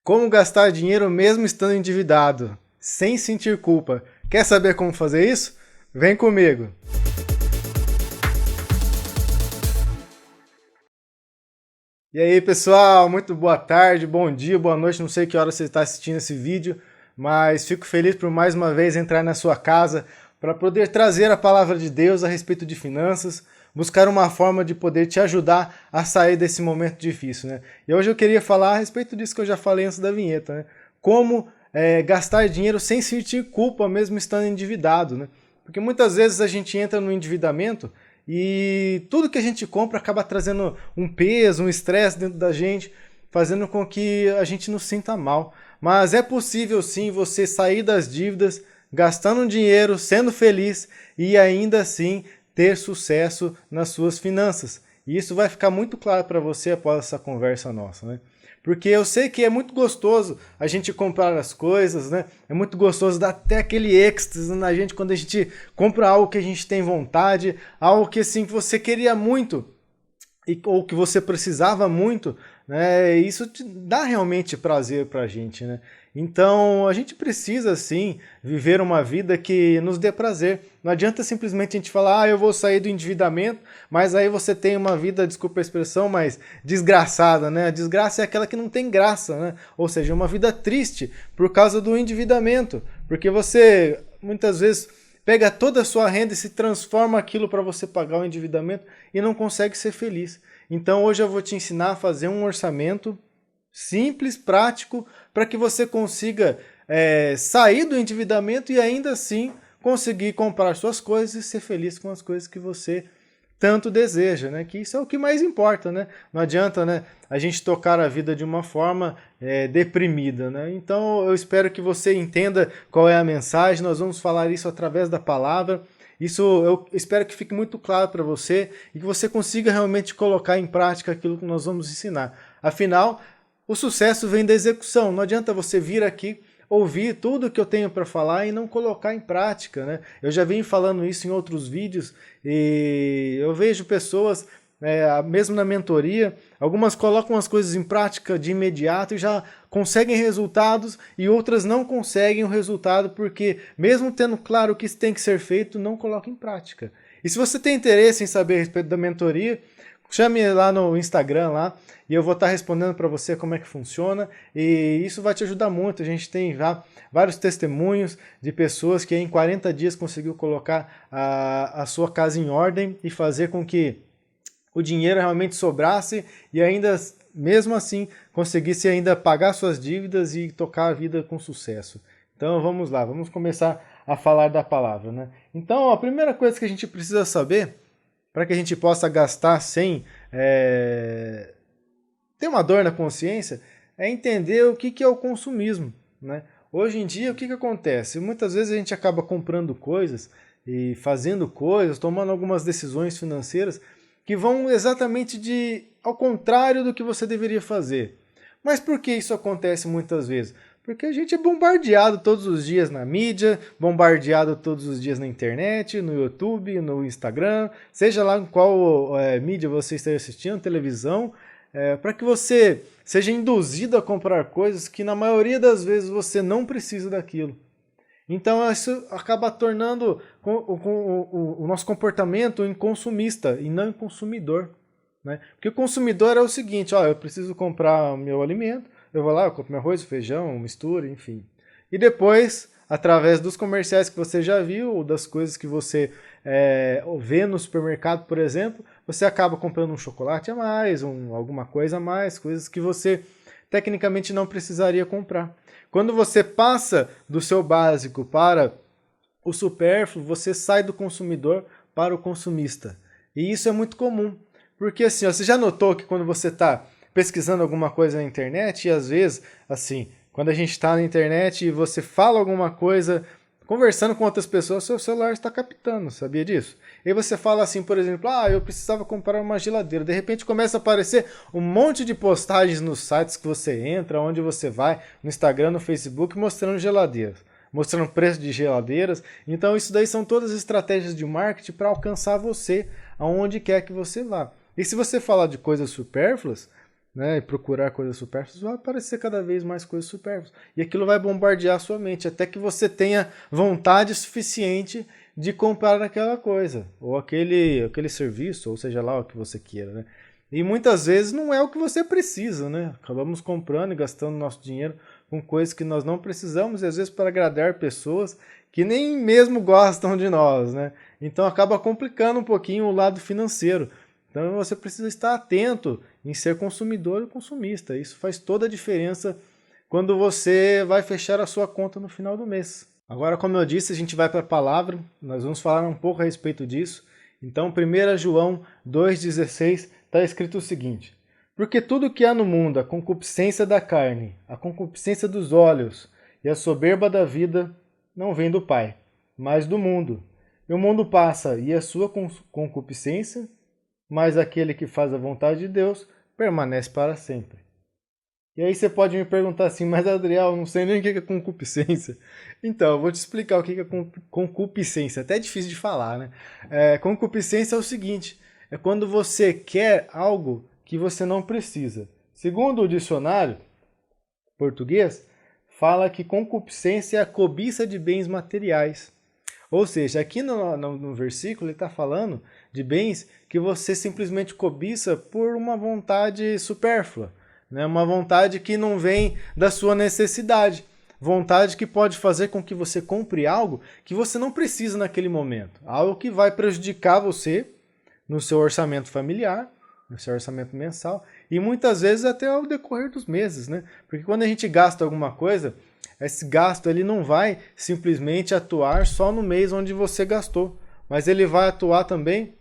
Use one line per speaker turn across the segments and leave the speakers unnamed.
Como gastar dinheiro mesmo estando endividado, sem sentir culpa. Quer saber como fazer isso? Vem comigo! E aí, pessoal, muito boa tarde, bom dia, boa noite, não sei que hora você está assistindo esse vídeo, mas fico feliz por mais uma vez entrar na sua casa para poder trazer a palavra de Deus a respeito de finanças, buscar uma forma de poder te ajudar a sair desse momento difícil, né? E hoje eu queria falar a respeito disso que eu já falei antes da vinheta, né? Como gastar dinheiro sem sentir culpa mesmo estando endividado, né? Porque muitas vezes a gente entra no endividamento e tudo que a gente compra acaba trazendo um peso, um estresse dentro da gente, fazendo com que a gente não sinta mal. Mas é possível sim você sair das dívidas, gastando dinheiro, sendo feliz e ainda assim ter sucesso nas suas finanças. E isso vai ficar muito claro para você após essa conversa nossa, né? Porque eu sei que é muito gostoso a gente comprar as coisas, né? É muito gostoso dar até aquele êxtase na gente quando a gente compra algo que a gente tem vontade, algo que assim que você queria muito ou que você precisava muito, né? Isso te dá realmente prazer pra gente, né? Então a gente precisa sim viver uma vida que nos dê prazer. Não adianta simplesmente a gente falar, ah, eu vou sair do endividamento, mas aí você tem uma vida, desculpa a expressão, mas desgraçada, né? A desgraça é aquela que não tem graça, né? Ou seja, uma vida triste por causa do endividamento, porque você muitas vezes pega toda a sua renda e se transforma aquilo para você pagar o endividamento e não consegue ser feliz. Então hoje eu vou te ensinar a fazer um orçamento simples, prático, para que você consiga sair do endividamento e ainda assim conseguir comprar suas coisas e ser feliz com as coisas que você tanto deseja, né? Que isso é o que mais importa, né? Não adianta, né, a gente tocar a vida de uma forma deprimida, né? Então eu espero que você entenda qual é a mensagem, nós vamos falar isso através da palavra. Isso eu espero que fique muito claro para você e que você consiga realmente colocar em prática aquilo que nós vamos ensinar. Afinal, o sucesso vem da execução. Não adianta você vir aqui, ouvir tudo que eu tenho para falar e não colocar em prática, né? Eu já vim falando isso em outros vídeos e eu vejo pessoas, mesmo na mentoria, algumas colocam as coisas em prática de imediato e já conseguem resultados e outras não conseguem o resultado porque, mesmo tendo claro o que tem que ser feito, não coloca em prática. E se você tem interesse em saber a respeito da mentoria, chame lá no Instagram lá e eu vou estar respondendo para você como é que funciona e isso vai te ajudar muito. A gente tem já vários testemunhos de pessoas que em 40 dias conseguiu colocar a sua casa em ordem e fazer com que o dinheiro realmente sobrasse e ainda, mesmo assim, conseguisse ainda pagar suas dívidas e tocar a vida com sucesso. Então vamos lá, vamos começar a falar da palavra, né? Então a primeira coisa que a gente precisa saber para que a gente possa gastar sem ter uma dor na consciência, é entender o que é o consumismo, né? Hoje em dia, o que acontece? Muitas vezes a gente acaba comprando coisas e fazendo coisas, tomando algumas decisões financeiras que vão exatamente ao contrário do que você deveria fazer. Mas por que isso acontece muitas vezes? Porque a gente é bombardeado todos os dias na mídia, bombardeado todos os dias na internet, no YouTube, no Instagram, seja lá em qual mídia você esteja assistindo, televisão, para que você seja induzido a comprar coisas que na maioria das vezes você não precisa daquilo. Então isso acaba tornando o nosso comportamento em consumista e não em consumidor, né? Porque o consumidor é o seguinte, ó, eu preciso comprar meu alimento, eu vou lá, eu compro meu arroz, feijão, mistura, enfim. E depois, através dos comerciais que você já viu, ou das coisas que você vê no supermercado, por exemplo, você acaba comprando um chocolate a mais, alguma coisa a mais, coisas que você tecnicamente não precisaria comprar. Quando você passa do seu básico para o supérfluo, você sai do consumidor para o consumista. E isso é muito comum, porque assim, ó, você já notou que quando você está pesquisando alguma coisa na internet, e às vezes, assim, quando a gente está na internet e você fala alguma coisa, conversando com outras pessoas, seu celular está captando, sabia disso? E aí você fala assim, por exemplo, ah, eu precisava comprar uma geladeira. De repente começa a aparecer um monte de postagens nos sites que você entra, onde você vai, no Instagram, no Facebook, mostrando geladeiras, mostrando preço de geladeiras. Então isso daí são todas estratégias de marketing para alcançar você aonde quer que você vá. E se você falar de coisas supérfluas, né, e procurar coisas supérfluas, vai aparecer cada vez mais coisas supérfluas. E aquilo vai bombardear a sua mente, até que você tenha vontade suficiente de comprar aquela coisa, ou aquele serviço, ou seja lá o que você queira, né? E muitas vezes não é o que você precisa, né? Acabamos comprando e gastando nosso dinheiro com coisas que nós não precisamos, e às vezes para agradar pessoas que nem mesmo gostam de nós, né? Então acaba complicando um pouquinho o lado financeiro. Então você precisa estar atento em ser consumidor e consumista. Isso faz toda a diferença quando você vai fechar a sua conta no final do mês. Agora, como eu disse, a gente vai para a palavra, nós vamos falar um pouco a respeito disso. Então, 1 João 2,16 está escrito o seguinte: porque tudo que há no mundo, a concupiscência da carne, a concupiscência dos olhos e a soberba da vida, não vem do Pai, mas do mundo. E o mundo passa e a sua concupiscência, mas aquele que faz a vontade de Deus permanece para sempre. E aí você pode me perguntar assim, mas Adriel, eu não sei nem o que é concupiscência. Então, eu vou te explicar o que é concupiscência. Até é difícil de falar, né? Concupiscência é o seguinte, é quando você quer algo que você não precisa. Segundo o dicionário português, fala que concupiscência é a cobiça de bens materiais. Ou seja, aqui no versículo ele está falando de bens que você simplesmente cobiça por uma vontade supérflua, né? Uma vontade que não vem da sua necessidade. Vontade que pode fazer com que você compre algo que você não precisa naquele momento. Algo que vai prejudicar você no seu orçamento familiar, no seu orçamento mensal e muitas vezes até ao decorrer dos meses, né? Porque quando a gente gasta alguma coisa, esse gasto ele não vai simplesmente atuar só no mês onde você gastou, mas ele vai atuar também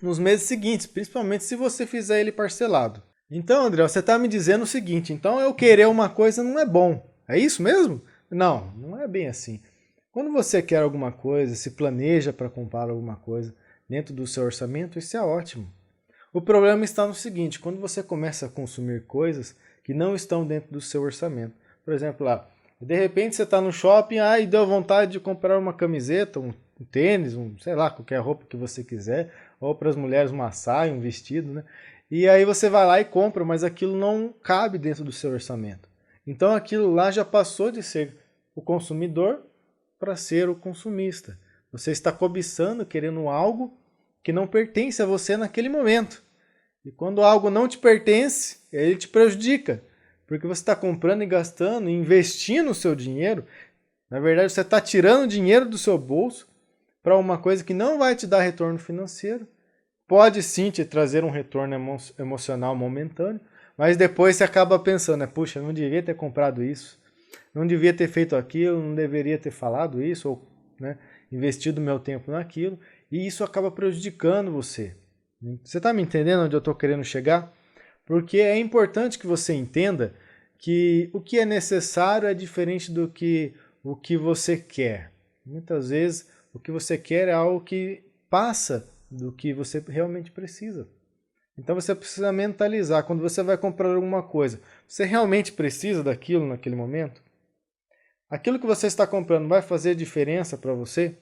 nos meses seguintes, principalmente se você fizer ele parcelado. Então, André, você está me dizendo o seguinte, então eu querer uma coisa não é bom, é isso mesmo? Não, não é bem assim. Quando você quer alguma coisa, se planeja para comprar alguma coisa dentro do seu orçamento, isso é ótimo. O problema está no seguinte, quando você começa a consumir coisas que não estão dentro do seu orçamento. Por exemplo, lá, de repente você está no shopping e deu vontade de comprar uma camiseta, um tênis, sei lá, qualquer roupa que você quiser, ou para as mulheres uma saia, um vestido, né? E aí você vai lá e compra, mas aquilo não cabe dentro do seu orçamento. Então aquilo lá já passou de ser o consumidor para ser o consumista. Você está cobiçando, querendo algo que não pertence a você naquele momento. E quando algo não te pertence, ele te prejudica. Porque você está comprando e gastando, investindo o seu dinheiro. Na verdade, você está tirando dinheiro do seu bolso para uma coisa que não vai te dar retorno financeiro. Pode sim te trazer um retorno emocional momentâneo, mas depois você acaba pensando, puxa, eu não devia ter comprado isso, não devia ter feito aquilo, não deveria ter falado isso, ou investido meu tempo naquilo, e isso acaba prejudicando você. Você está me entendendo onde eu estou querendo chegar? Porque é importante que você entenda que o que é necessário é diferente do que o que você quer. Muitas vezes o que você quer é algo que passa do que você realmente precisa. Então você precisa mentalizar, quando você vai comprar alguma coisa, você realmente precisa daquilo naquele momento? Aquilo que você está comprando vai fazer diferença para você?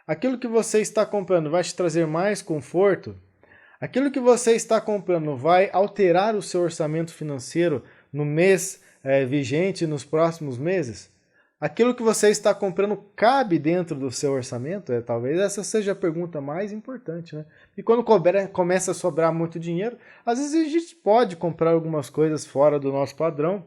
Aquilo que você está comprando vai te trazer mais conforto? Aquilo que você está comprando vai alterar o seu orçamento financeiro no mês vigente, nos próximos meses? Aquilo que você está comprando cabe dentro do seu orçamento? Talvez essa seja a pergunta mais importante, né? E quando começa a sobrar muito dinheiro, às vezes a gente pode comprar algumas coisas fora do nosso padrão,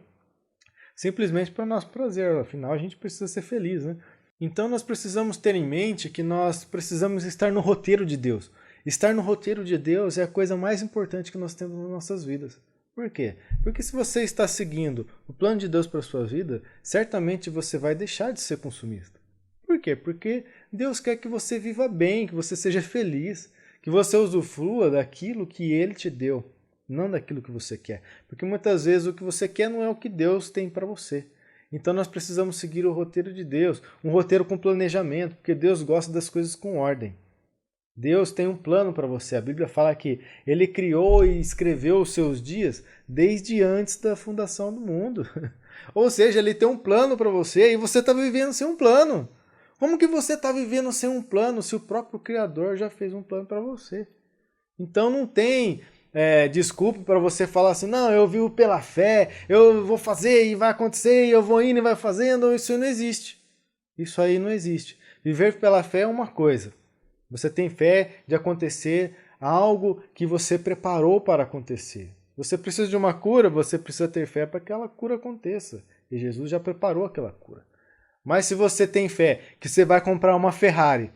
simplesmente para o nosso prazer, afinal a gente precisa ser feliz, né? Então nós precisamos ter em mente que nós precisamos estar no roteiro de Deus. Estar no roteiro de Deus é a coisa mais importante que nós temos nas nossas vidas. Por quê? Porque se você está seguindo o plano de Deus para a sua vida, certamente você vai deixar de ser consumista. Por quê? Porque Deus quer que você viva bem, que você seja feliz, que você usufrua daquilo que Ele te deu, não daquilo que você quer. Porque muitas vezes o que você quer não é o que Deus tem para você. Então nós precisamos seguir o roteiro de Deus, um roteiro com planejamento, porque Deus gosta das coisas com ordem. Deus tem um plano para você. A Bíblia fala que Ele criou e escreveu os seus dias desde antes da fundação do mundo. Ou seja, Ele tem um plano para você e você está vivendo sem um plano. Como que você está vivendo sem um plano se o próprio Criador já fez um plano para você? Então não tem desculpa para você falar assim, não, eu vivo pela fé, eu vou fazer e vai acontecer, e eu vou indo e vai fazendo. Isso aí não existe. Isso aí não existe. Viver pela fé é uma coisa. Você tem fé de acontecer algo que você preparou para acontecer. Você precisa de uma cura, você precisa ter fé para que aquela cura aconteça. E Jesus já preparou aquela cura. Mas se você tem fé que você vai comprar uma Ferrari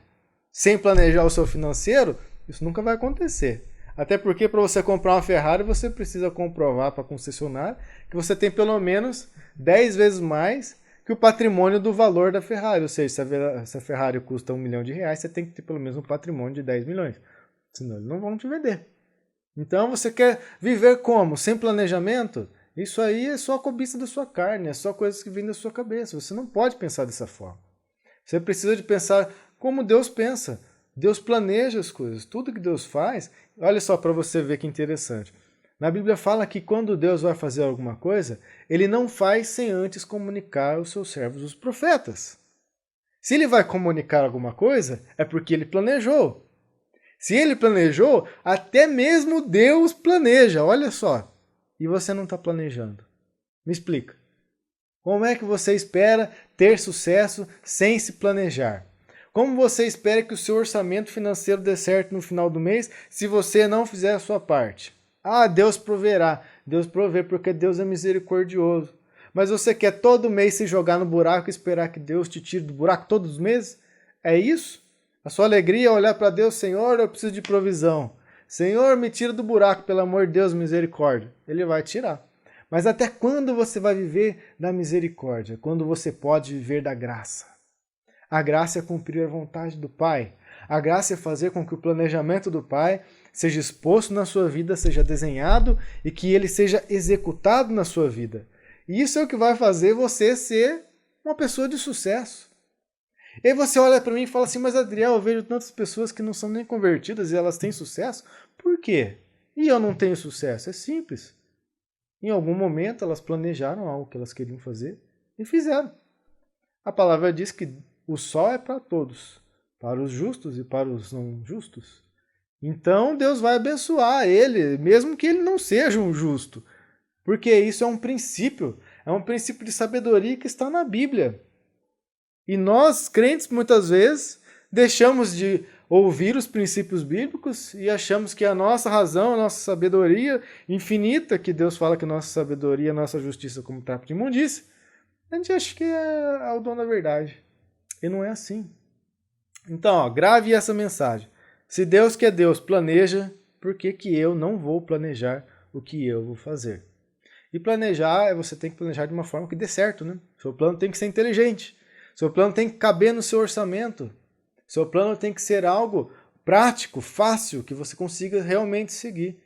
sem planejar o seu financeiro, isso nunca vai acontecer. Até porque para você comprar uma Ferrari, você precisa comprovar para a concessionária que você tem pelo menos 10 vezes mais que o patrimônio do valor da Ferrari. Ou seja, se a Ferrari custa R$1 milhão, você tem que ter pelo menos um patrimônio de 10 milhões. Senão eles não vão te vender. Então você quer viver como? Sem planejamento? Isso aí é só a cobiça da sua carne, é só coisas que vêm da sua cabeça. Você não pode pensar dessa forma. Você precisa de pensar como Deus pensa. Deus planeja as coisas. Tudo que Deus faz, olha só para você ver que interessante. Na Bíblia fala que quando Deus vai fazer alguma coisa, Ele não faz sem antes comunicar aos seus servos, os profetas. Se Ele vai comunicar alguma coisa, é porque Ele planejou. Se Ele planejou, até mesmo Deus planeja, olha só. E você não está planejando. Me explica. Como é que você espera ter sucesso sem se planejar? Como você espera que o seu orçamento financeiro dê certo no final do mês se você não fizer a sua parte? Ah, Deus proverá. Deus provê porque Deus é misericordioso. Mas você quer todo mês se jogar no buraco e esperar que Deus te tire do buraco todos os meses? É isso? A sua alegria é olhar para Deus, Senhor, eu preciso de provisão. Senhor, me tira do buraco, pelo amor de Deus, misericórdia. Ele vai tirar. Mas até quando você vai viver da misericórdia? Quando você pode viver da graça. A graça é cumprir a vontade do Pai. A graça é fazer com que o planejamento do Pai seja exposto na sua vida, seja desenhado e que ele seja executado na sua vida. E isso é o que vai fazer você ser uma pessoa de sucesso. E aí você olha para mim e fala assim, mas Adriel, eu vejo tantas pessoas que não são nem convertidas e elas têm sucesso. Por quê? E eu não tenho sucesso? É simples. Em algum momento elas planejaram algo que elas queriam fazer e fizeram. A palavra diz que o sol é para todos, para os justos e para os não justos. Então Deus vai abençoar ele, mesmo que ele não seja um justo. Porque isso é um princípio de sabedoria que está na Bíblia. E nós, crentes, muitas vezes, deixamos de ouvir os princípios bíblicos e achamos que a nossa razão, a nossa sabedoria infinita, que Deus fala que nossa sabedoria, nossa justiça como trapo de imundícia, a gente acha que é o dono da verdade. E não é assim. Então, grave essa mensagem. Se Deus que é Deus planeja, por que eu não vou planejar o que eu vou fazer? E planejar, você tem que planejar de uma forma que dê certo, né? Seu plano tem que ser inteligente. Seu plano tem que caber no seu orçamento. Seu plano tem que ser algo prático, fácil, que você consiga realmente seguir.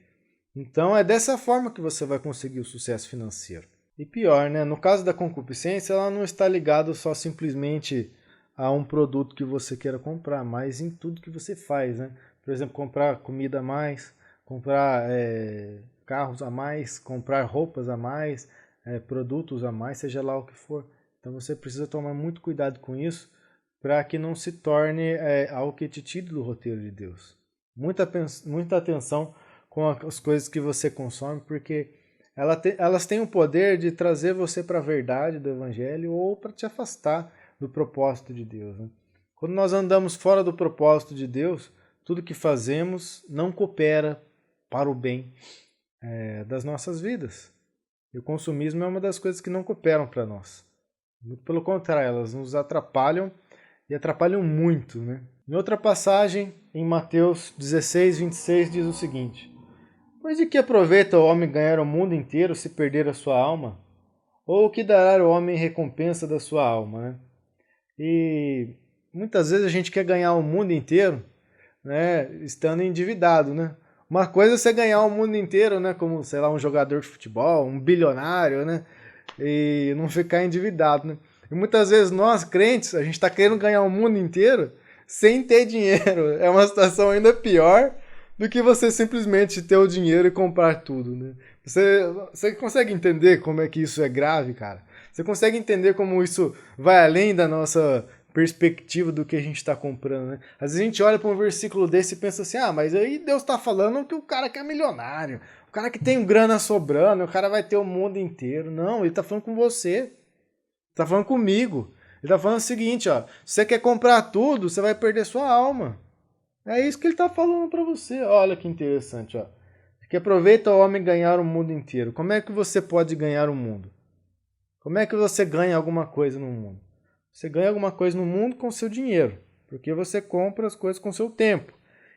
Então é dessa forma que você vai conseguir o sucesso financeiro. E pior, né? No caso da concupiscência, ela não está ligada só simplesmente a um produto que você queira comprar, mas em tudo que você faz, né? Por exemplo, comprar comida a mais, comprar carros a mais, comprar roupas a mais, produtos a mais, seja lá o que for. Então você precisa tomar muito cuidado com isso para que não se torne algo que te tire do roteiro de Deus. Muita atenção com as coisas que você consome, porque elas têm o poder de trazer você para a verdade do Evangelho ou para te afastar do propósito de Deus. Né? Quando nós andamos fora do propósito de Deus, tudo que fazemos não coopera para o bem das nossas vidas. E o consumismo é uma das coisas que não cooperam para nós. Muito pelo contrário, elas nos atrapalham e atrapalham muito. Né? Em outra passagem, em Mateus 16, 26, diz o seguinte: Pois de que aproveita o homem ganhar o mundo inteiro se perder a sua alma? Ou o que dará o homem em recompensa da sua alma? Né? E muitas vezes a gente quer ganhar o mundo inteiro, né, estando endividado. Né? Uma coisa é você ganhar o mundo inteiro, né, como, sei lá, um jogador de futebol, um bilionário, né? E não ficar endividado, né? E muitas vezes nós, crentes, a gente está querendo ganhar o mundo inteiro sem ter dinheiro. É uma situação ainda pior do que você simplesmente ter o dinheiro e comprar tudo, né? Você consegue entender como é que isso é grave, cara? Você consegue entender como isso vai além da nossa perspectiva do que a gente está comprando, né? Às vezes a gente olha para um versículo desse e pensa assim, mas aí Deus está falando que o cara que é milionário, o cara que tem grana sobrando, o cara vai ter o mundo inteiro. Não, ele está falando com você, está falando comigo. Ele está falando o seguinte, se você quer comprar tudo, você vai perder sua alma. É isso que ele está falando para você. Olha que interessante, que aproveita o homem ganhar o mundo inteiro. Como é que você pode ganhar o mundo? Como é que você ganha alguma coisa no mundo? Você ganha alguma coisa no mundo com seu dinheiro, porque você compra as coisas com seu tempo.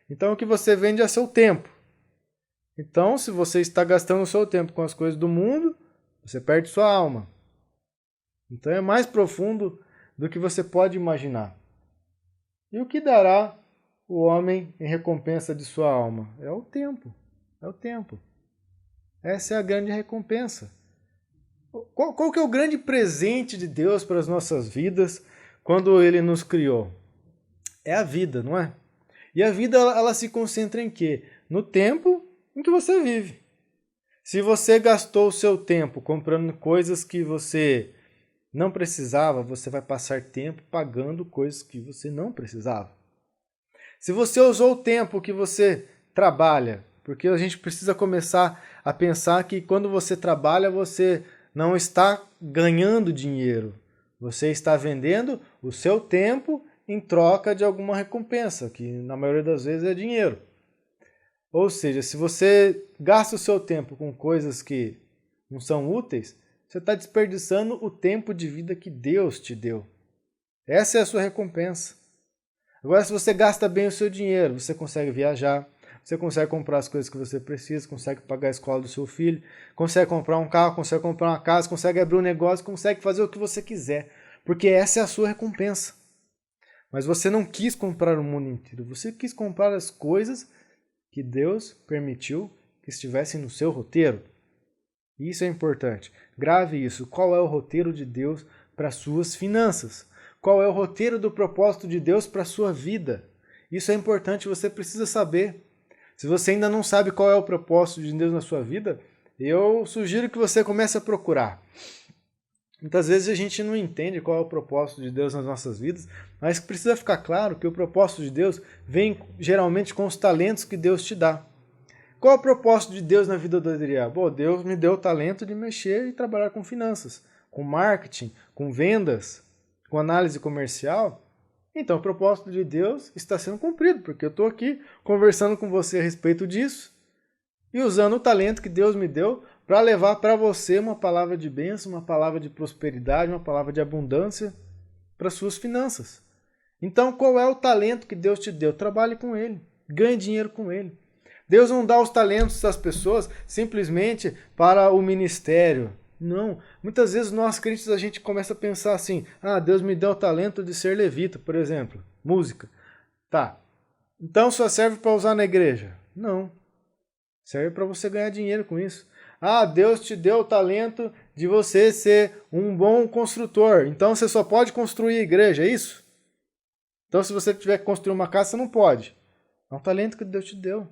Então o que você vende é seu tempo. Então, se você está gastando o seu tempo com as coisas do mundo, você perde sua alma. Então é mais profundo do que você pode imaginar. E o que dará o homem em recompensa de sua alma? É o tempo. É o tempo. Essa é a grande recompensa. Qual que é o grande presente de Deus para as nossas vidas quando Ele nos criou? É a vida, não é? E a vida, ela se concentra em quê? No tempo em que você vive. Se você gastou o seu tempo comprando coisas que você não precisava, você vai passar tempo pagando coisas que você não precisava. Se você usou o tempo que você trabalha, porque a gente precisa começar a pensar que quando você trabalha, você não está ganhando dinheiro. Você está vendendo o seu tempo em troca de alguma recompensa, que na maioria das vezes é dinheiro. Ou seja, se você gasta o seu tempo com coisas que não são úteis, você está desperdiçando o tempo de vida que Deus te deu. Essa é a sua recompensa. Agora, se você gasta bem o seu dinheiro, você consegue viajar, você consegue comprar as coisas que você precisa, consegue pagar a escola do seu filho, consegue comprar um carro, consegue comprar uma casa, consegue abrir um negócio, consegue fazer o que você quiser, porque essa é a sua recompensa. Mas você não quis comprar o mundo inteiro, você quis comprar as coisas que Deus permitiu que estivessem no seu roteiro. Isso é importante. Grave isso. Qual é o roteiro de Deus para as suas finanças? Qual é o roteiro do propósito de Deus para a sua vida? Isso é importante, você precisa saber. Se você ainda não sabe qual é o propósito de Deus na sua vida, eu sugiro que você comece a procurar. Muitas vezes a gente não entende qual é o propósito de Deus nas nossas vidas, mas precisa ficar claro que o propósito de Deus vem geralmente com os talentos que Deus te dá. Qual é o propósito de Deus na vida do Adriano? Bom, Deus me deu o talento de mexer e trabalhar com finanças, com marketing, com vendas, com análise comercial. Então o propósito de Deus está sendo cumprido, porque eu estou aqui conversando com você a respeito disso e usando o talento que Deus me deu para levar para você uma palavra de bênção, uma palavra de prosperidade, uma palavra de abundância para suas finanças. Então qual é o talento que Deus te deu? Trabalhe com ele, ganhe dinheiro com ele. Deus não dá os talentos das pessoas simplesmente para o ministério. Não. Muitas vezes nós crentes a gente começa a pensar assim, Deus me deu o talento de ser levita, por exemplo, música. Tá. Então só serve para usar na igreja? Não. Serve para você ganhar dinheiro com isso. Deus te deu o talento de você ser um bom construtor. Então você só pode construir igreja, é isso? Então se você tiver que construir uma casa, você não pode. É um talento que Deus te deu.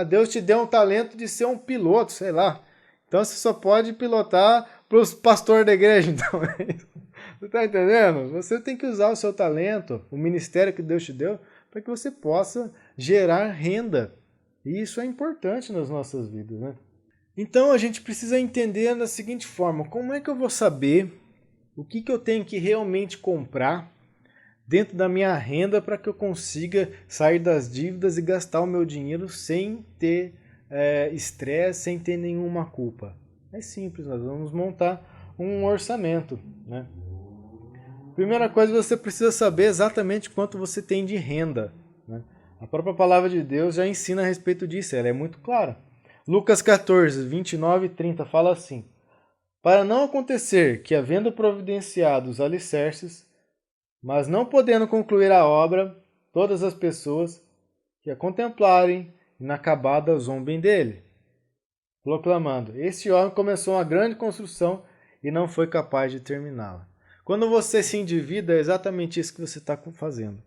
Deus te deu um talento de ser um piloto, sei lá. Então você só pode pilotar para os pastores da igreja. Então, você está entendendo? Você tem que usar o seu talento, o ministério que Deus te deu, para que você possa gerar renda. E isso é importante nas nossas vidas, né? Então a gente precisa entender da seguinte forma: como é que eu vou saber o que eu tenho que realmente comprar dentro da minha renda para que eu consiga sair das dívidas e gastar o meu dinheiro sem ter estresse, sem ter nenhuma culpa? É simples, nós vamos montar um orçamento, né? Primeira coisa, você precisa saber exatamente quanto você tem de renda, né? A própria palavra de Deus já ensina a respeito disso, ela é muito clara. Lucas 14, 29 e 30 fala assim: para não acontecer que, havendo providenciado os alicerces, mas não podendo concluir a obra, todas as pessoas que a contemplarem inacabada zombem dele, proclamando: este homem começou uma grande construção e não foi capaz de terminá-la. Quando você se endivida, é exatamente isso que você está fazendo.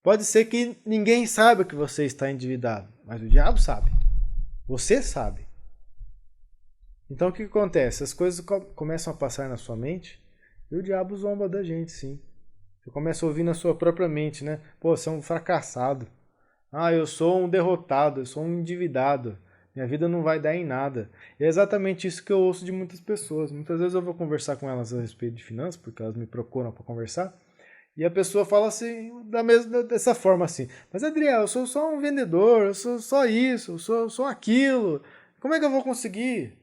Pode ser que ninguém saiba que você está endividado, mas o diabo sabe. Você sabe. Então o que acontece? As coisas começam a passar na sua mente e o diabo zomba da gente, sim. Você começa a ouvir na sua própria mente, né? Pô, você é um fracassado. Ah, eu sou um derrotado, eu sou um endividado. Minha vida não vai dar em nada. E é exatamente isso que eu ouço de muitas pessoas. Muitas vezes eu vou conversar com elas a respeito de finanças, porque elas me procuram para conversar. E a pessoa fala assim, dessa forma assim. Mas Adriel, eu sou só um vendedor, eu sou só isso, eu sou só aquilo. Como é que eu vou conseguir?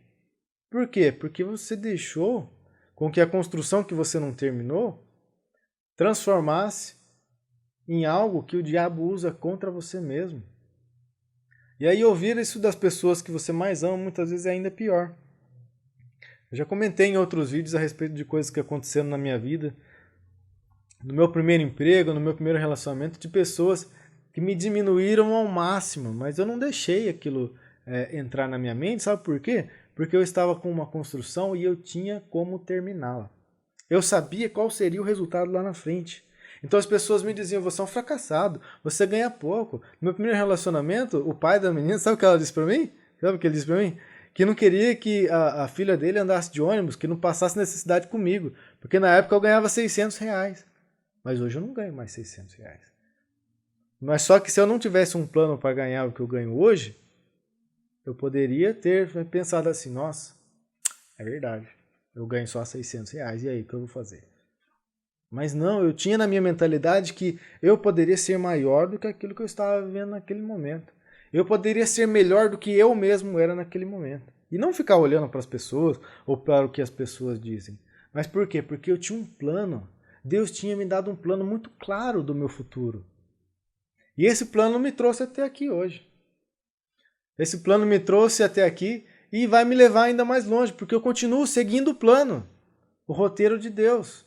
Por quê? Porque você deixou com que a construção que você não terminou transformasse em algo que o diabo usa contra você mesmo. E aí ouvir isso das pessoas que você mais ama muitas vezes é ainda pior. Eu já comentei em outros vídeos a respeito de coisas que aconteceram na minha vida, no meu primeiro emprego, no meu primeiro relacionamento, de pessoas que me diminuíram ao máximo, mas eu não deixei aquilo entrar na minha mente, sabe por quê? Porque eu estava com uma construção e eu tinha como terminá-la. Eu sabia qual seria o resultado lá na frente. Então as pessoas me diziam, você é um fracassado, você ganha pouco. No meu primeiro relacionamento, o pai da menina, sabe o que ela disse pra mim? Sabe o que ele disse pra mim? Que não queria que a filha dele andasse de ônibus, que não passasse necessidade comigo. Porque na época eu ganhava R$ 600. Mas hoje eu não ganho mais R$ 600. Mas só que se eu não tivesse um plano para ganhar o que eu ganho hoje, eu poderia ter pensado assim, nossa, é verdade, eu ganho só R$ 600, e aí, o que eu vou fazer? Mas não, eu tinha na minha mentalidade que eu poderia ser maior do que aquilo que eu estava vivendo naquele momento. Eu poderia ser melhor do que eu mesmo era naquele momento. E não ficar olhando para as pessoas ou para o que as pessoas dizem. Mas por quê? Porque eu tinha um plano. Deus tinha me dado um plano muito claro do meu futuro. E esse plano me trouxe até aqui hoje. Esse plano me trouxe até aqui e vai me levar ainda mais longe, porque eu continuo seguindo o plano, o roteiro de Deus.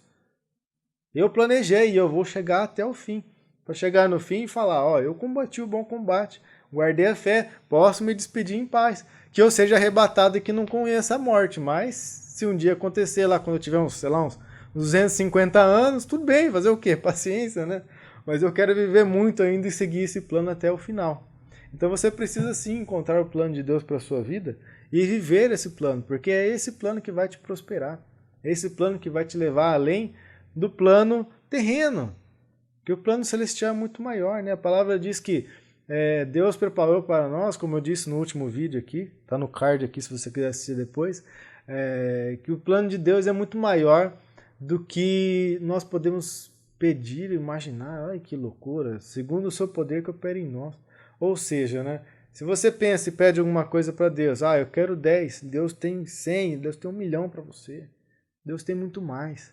Eu planejei e eu vou chegar até o fim. Para chegar no fim e falar, ó, eu combati o bom combate, guardei a fé, posso me despedir em paz. Que eu seja arrebatado e que não conheça a morte, mas se um dia acontecer lá, quando eu tiver uns 250 anos, tudo bem, fazer o quê? Paciência, né? Mas eu quero viver muito ainda e seguir esse plano até o final. Então você precisa sim encontrar o plano de Deus para a sua vida e viver esse plano, porque é esse plano que vai te prosperar. É esse plano que vai te levar além do plano terreno. Porque o plano celestial é muito maior, né? A palavra diz que Deus preparou para nós, como eu disse no último vídeo aqui, está no card aqui se você quiser assistir depois, que o plano de Deus é muito maior do que nós podemos pedir, imaginar. Ai, que loucura! Segundo o seu poder que opera em nós. Ou seja, né? Se você pensa e pede alguma coisa para Deus, eu quero 10, Deus tem 100, Deus tem 1 milhão para você. Deus tem muito mais.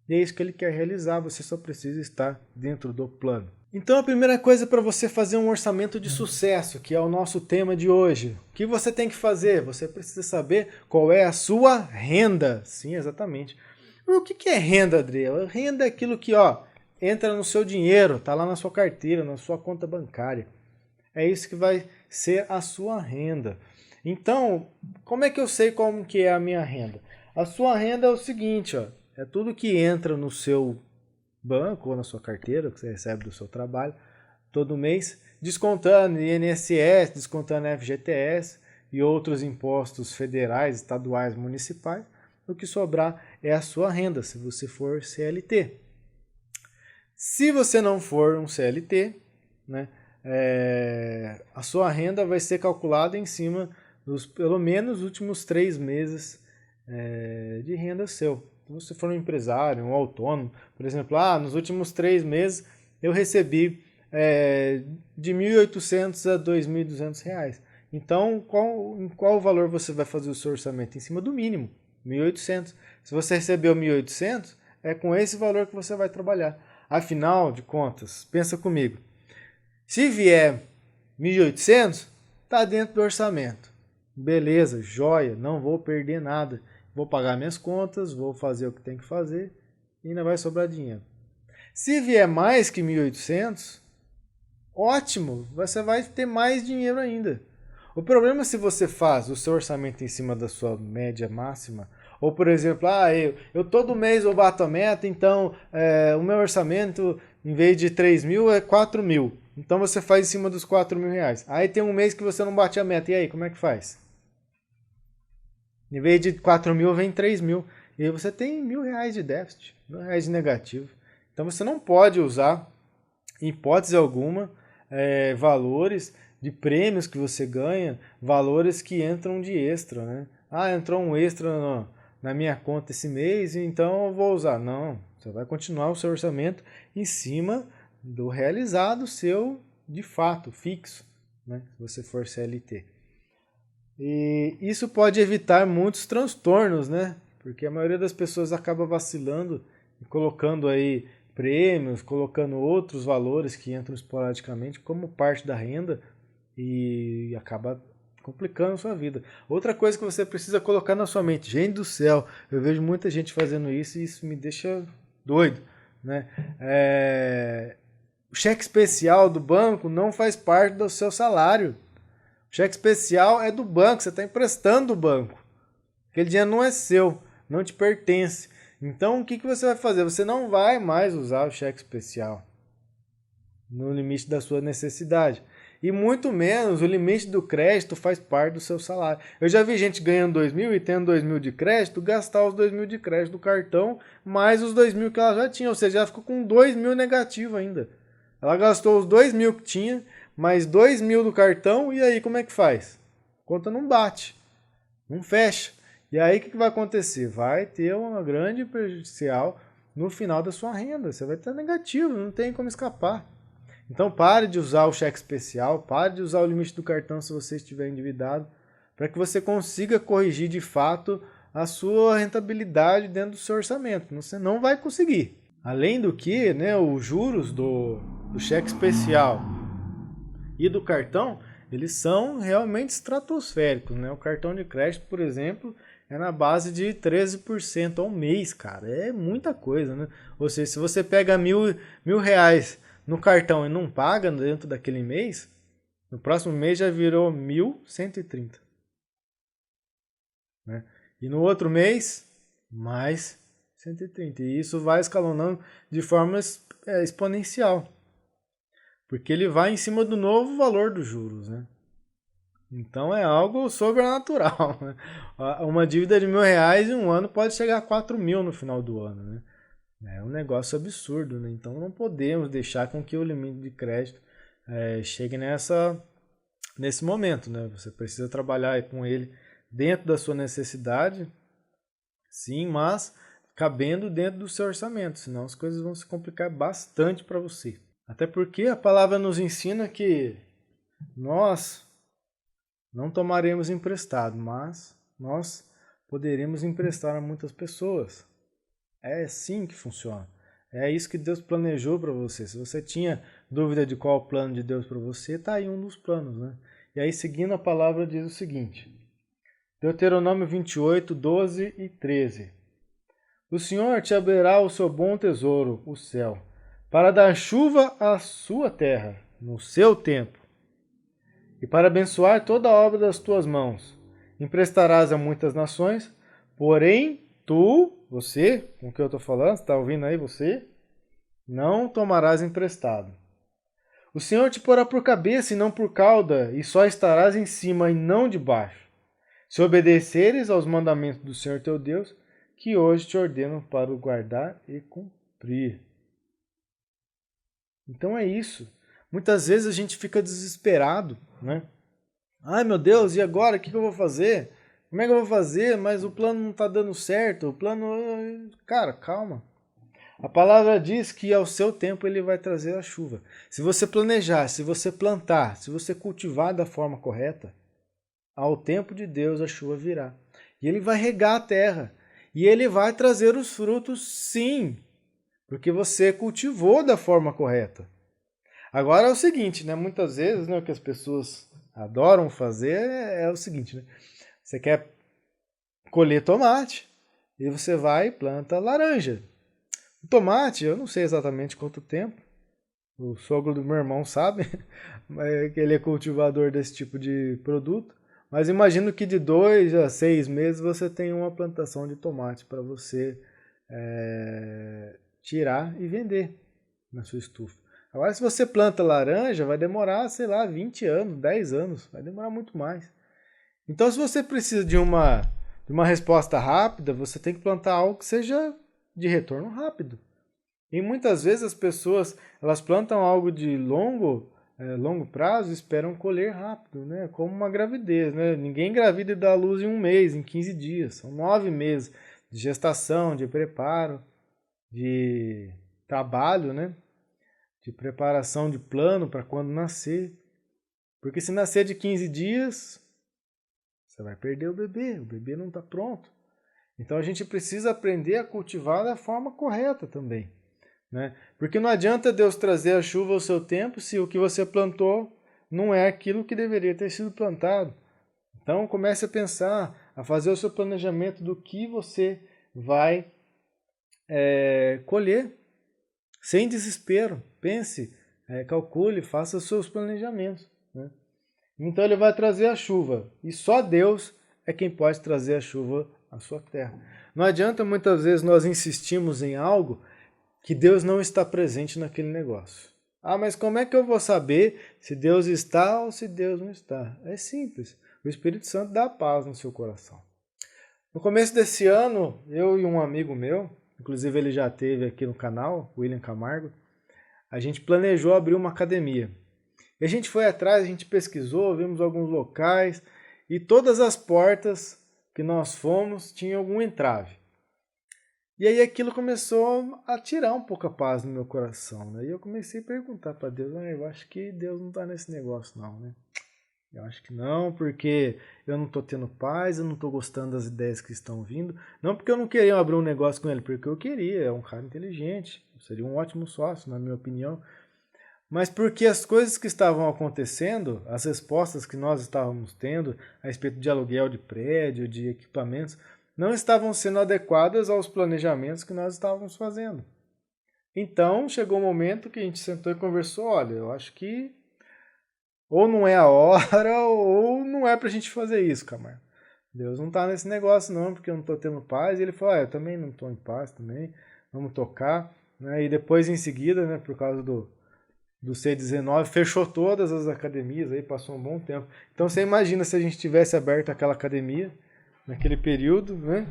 E é isso que Ele quer realizar, você só precisa estar dentro do plano. Então a primeira coisa para você fazer um orçamento de sucesso, que é o nosso tema de hoje, o que você tem que fazer? Você precisa saber qual é a sua renda. Sim, exatamente. O que é renda, Adriel? Renda é aquilo que entra no seu dinheiro, está lá na sua carteira, na sua conta bancária. É isso que vai ser a sua renda. Então, como é que eu sei como que é a minha renda? A sua renda é o seguinte, é tudo que entra no seu banco ou na sua carteira, que você recebe do seu trabalho, todo mês, descontando INSS, descontando FGTS e outros impostos federais, estaduais, municipais. O que sobrar é a sua renda, se você for CLT. Se você não for um CLT, né, a sua renda vai ser calculada em cima dos pelo menos últimos 3 meses de renda seu. Se você for um empresário, um autônomo, por exemplo, nos últimos 3 meses eu recebi de R$ 1.800 a R$ 2.200. Então, em qual valor você vai fazer o seu orçamento? Em cima do mínimo, 1.800. Se você recebeu 1.800, é com esse valor que você vai trabalhar. Afinal de contas, pensa comigo. Se vier 1.800, está dentro do orçamento. Beleza, joia, não vou perder nada. Vou pagar minhas contas, vou fazer o que tem que fazer e ainda vai sobrar dinheiro. Se vier mais que 1.800, ótimo, você vai ter mais dinheiro ainda. O problema é se você faz o seu orçamento em cima da sua média máxima, ou por exemplo, eu todo mês eu bato a meta, então o meu orçamento, em vez de 3.000, é 4.000. Então você faz em cima dos R$ 4.000. Aí tem um mês que você não bate a meta, e aí, como é que faz? Em vez de 4.000, vem 3.000. E aí você tem R$ 1.000 de déficit, R$ 1.000 de negativo. Então você não pode usar, em hipótese alguma, valores de prêmios que você ganha, valores que entram de extra, né? Ah, entrou um extra na minha conta esse mês, então eu vou usar. Não, você vai continuar o seu orçamento em cima do realizado seu de fato, fixo, né? Se você for CLT. E isso pode evitar muitos transtornos, né? Porque a maioria das pessoas acaba vacilando e colocando aí prêmios, colocando outros valores que entram esporadicamente como parte da renda e acaba complicando a sua vida. Outra coisa que você precisa colocar na sua mente, gente do céu, eu vejo muita gente fazendo isso e isso me deixa doido, né? O cheque especial do banco não faz parte do seu salário. O cheque especial é do banco, você está emprestando do banco. Aquele dinheiro não é seu, não te pertence. Então o que você vai fazer? Você não vai mais usar o cheque especial no limite da sua necessidade. E muito menos o limite do crédito faz parte do seu salário. Eu já vi gente ganhando 2.000 e tendo 2.000 de crédito, gastar os 2.000 de crédito do cartão, mais os 2.000 que ela já tinha. Ou seja, ela ficou com 2.000 negativo ainda. Ela gastou os 2.000 que tinha, mais 2.000 do cartão, e aí como é que faz? A conta não bate, não fecha. E aí o que vai acontecer? Vai ter uma grande prejudicial no final da sua renda. Você vai estar negativo, não tem como escapar. Então pare de usar o cheque especial, pare de usar o limite do cartão se você estiver endividado, para que você consiga corrigir de fato a sua rentabilidade dentro do seu orçamento. Você não vai conseguir. Além do que, né, os juros do cheque especial e do cartão, eles são realmente estratosféricos, né? O cartão de crédito, por exemplo, é na base de 13% ao mês, cara. É muita coisa, né? Ou seja, se você pega mil reais no cartão e não paga dentro daquele mês, no próximo mês já virou 1.130. Né? E no outro mês, mais 130. E isso vai escalonando de forma exponencial. Porque ele vai em cima do novo valor dos juros, né? Então é algo sobrenatural. Né? Uma dívida de R$1.000 em um ano pode chegar a 4.000 no final do ano, né? É um negócio absurdo, né? Então não podemos deixar com que o limite de crédito chegue nesse momento, né? Você precisa trabalhar com ele dentro da sua necessidade, sim, mas cabendo dentro do seu orçamento, senão as coisas vão se complicar bastante para você. Até porque a palavra nos ensina que nós não tomaremos emprestado, mas nós poderemos emprestar a muitas pessoas. É assim que funciona. É isso que Deus planejou para você. Se você tinha dúvida de qual é o plano de Deus para você, está aí um dos planos, né? E aí, seguindo a palavra, diz o seguinte. Deuteronômio 28, 12 e 13. O Senhor te abrirá o seu bom tesouro, o céu, para dar chuva à sua terra, no seu tempo, e para abençoar toda a obra das tuas mãos. Emprestarás a muitas nações, porém você, com o que eu estou falando, está ouvindo aí você? Não tomarás emprestado. O Senhor te porá por cabeça e não por cauda, e só estarás em cima e não debaixo. Se obedeceres aos mandamentos do Senhor teu Deus, que hoje te ordeno para o guardar e cumprir. Então é isso. Muitas vezes a gente fica desesperado, né? Ai meu Deus, e agora? O que eu vou fazer? Como é que eu vou fazer? Mas o plano não está dando certo. O plano... Cara, calma. A palavra diz que ao seu tempo ele vai trazer a chuva. Se você planejar, se você plantar, se você cultivar da forma correta, ao tempo de Deus a chuva virá. E ele vai regar a terra. E ele vai trazer os frutos, sim. Porque você cultivou da forma correta. Agora é o seguinte, né? Muitas vezes, né, o que as pessoas adoram fazer é o seguinte, né? Você quer colher tomate e você vai e planta laranja. O tomate, eu não sei exatamente quanto tempo, o sogro do meu irmão sabe, que ele é cultivador desse tipo de produto, mas imagino que de 2 a 6 meses você tem uma plantação de tomate para você tirar e vender na sua estufa. Agora, se você planta laranja, vai demorar, sei lá, 20 anos, 10 anos, vai demorar muito mais. Então, se você precisa de uma resposta rápida, você tem que plantar algo que seja de retorno rápido. E muitas vezes as pessoas, elas plantam algo de longo prazo e esperam colher rápido, né? Como uma gravidez, né? Ninguém engravida e dá à luz em um mês, em 15 dias. São 9 meses de gestação, de preparo, de trabalho, né? De preparação de plano para quando nascer. Porque se nascer de 15 dias, você vai perder o bebê não está pronto. Então a gente precisa aprender a cultivar da forma correta também, né? Porque não adianta Deus trazer a chuva ao seu tempo se o que você plantou não é aquilo que deveria ter sido plantado. Então comece a pensar, a fazer o seu planejamento do que você vai colher, sem desespero. Pense, calcule, faça os seus planejamentos, né? Então ele vai trazer a chuva, e só Deus é quem pode trazer a chuva à sua terra. Não adianta muitas vezes nós insistirmos em algo que Deus não está presente naquele negócio. Ah, mas como é que eu vou saber se Deus está ou se Deus não está? É simples, o Espírito Santo dá paz no seu coração. No começo desse ano, eu e um amigo meu, inclusive ele já esteve aqui no canal, William Camargo, a gente planejou abrir uma academia. E a gente foi atrás, a gente pesquisou, vimos alguns locais e todas as portas que nós fomos tinham algum entrave. E aí aquilo começou a tirar um pouco a paz no meu coração, né? E eu comecei a perguntar para Deus, eu acho que Deus não está nesse negócio não, né? Eu acho que não, porque eu não estou tendo paz, eu não estou gostando das ideias que estão vindo. Não porque eu não queria abrir um negócio com ele, porque eu queria, é um cara inteligente, seria um ótimo sócio, na minha opinião. Mas porque as coisas que estavam acontecendo, as respostas que nós estávamos tendo a respeito de aluguel de prédio, de equipamentos, não estavam sendo adequadas aos planejamentos que nós estávamos fazendo. Então, chegou um momento que a gente sentou e conversou, olha, eu acho que ou não é a hora ou não é pra gente fazer isso, Camargo. Deus não tá nesse negócio não, porque eu não tô tendo paz. E ele falou, eu também não tô em paz também, vamos tocar, né? E depois em seguida, né, por causa do C19, fechou todas as academias, aí passou um bom tempo. Então você imagina se a gente tivesse aberto aquela academia naquele período, né?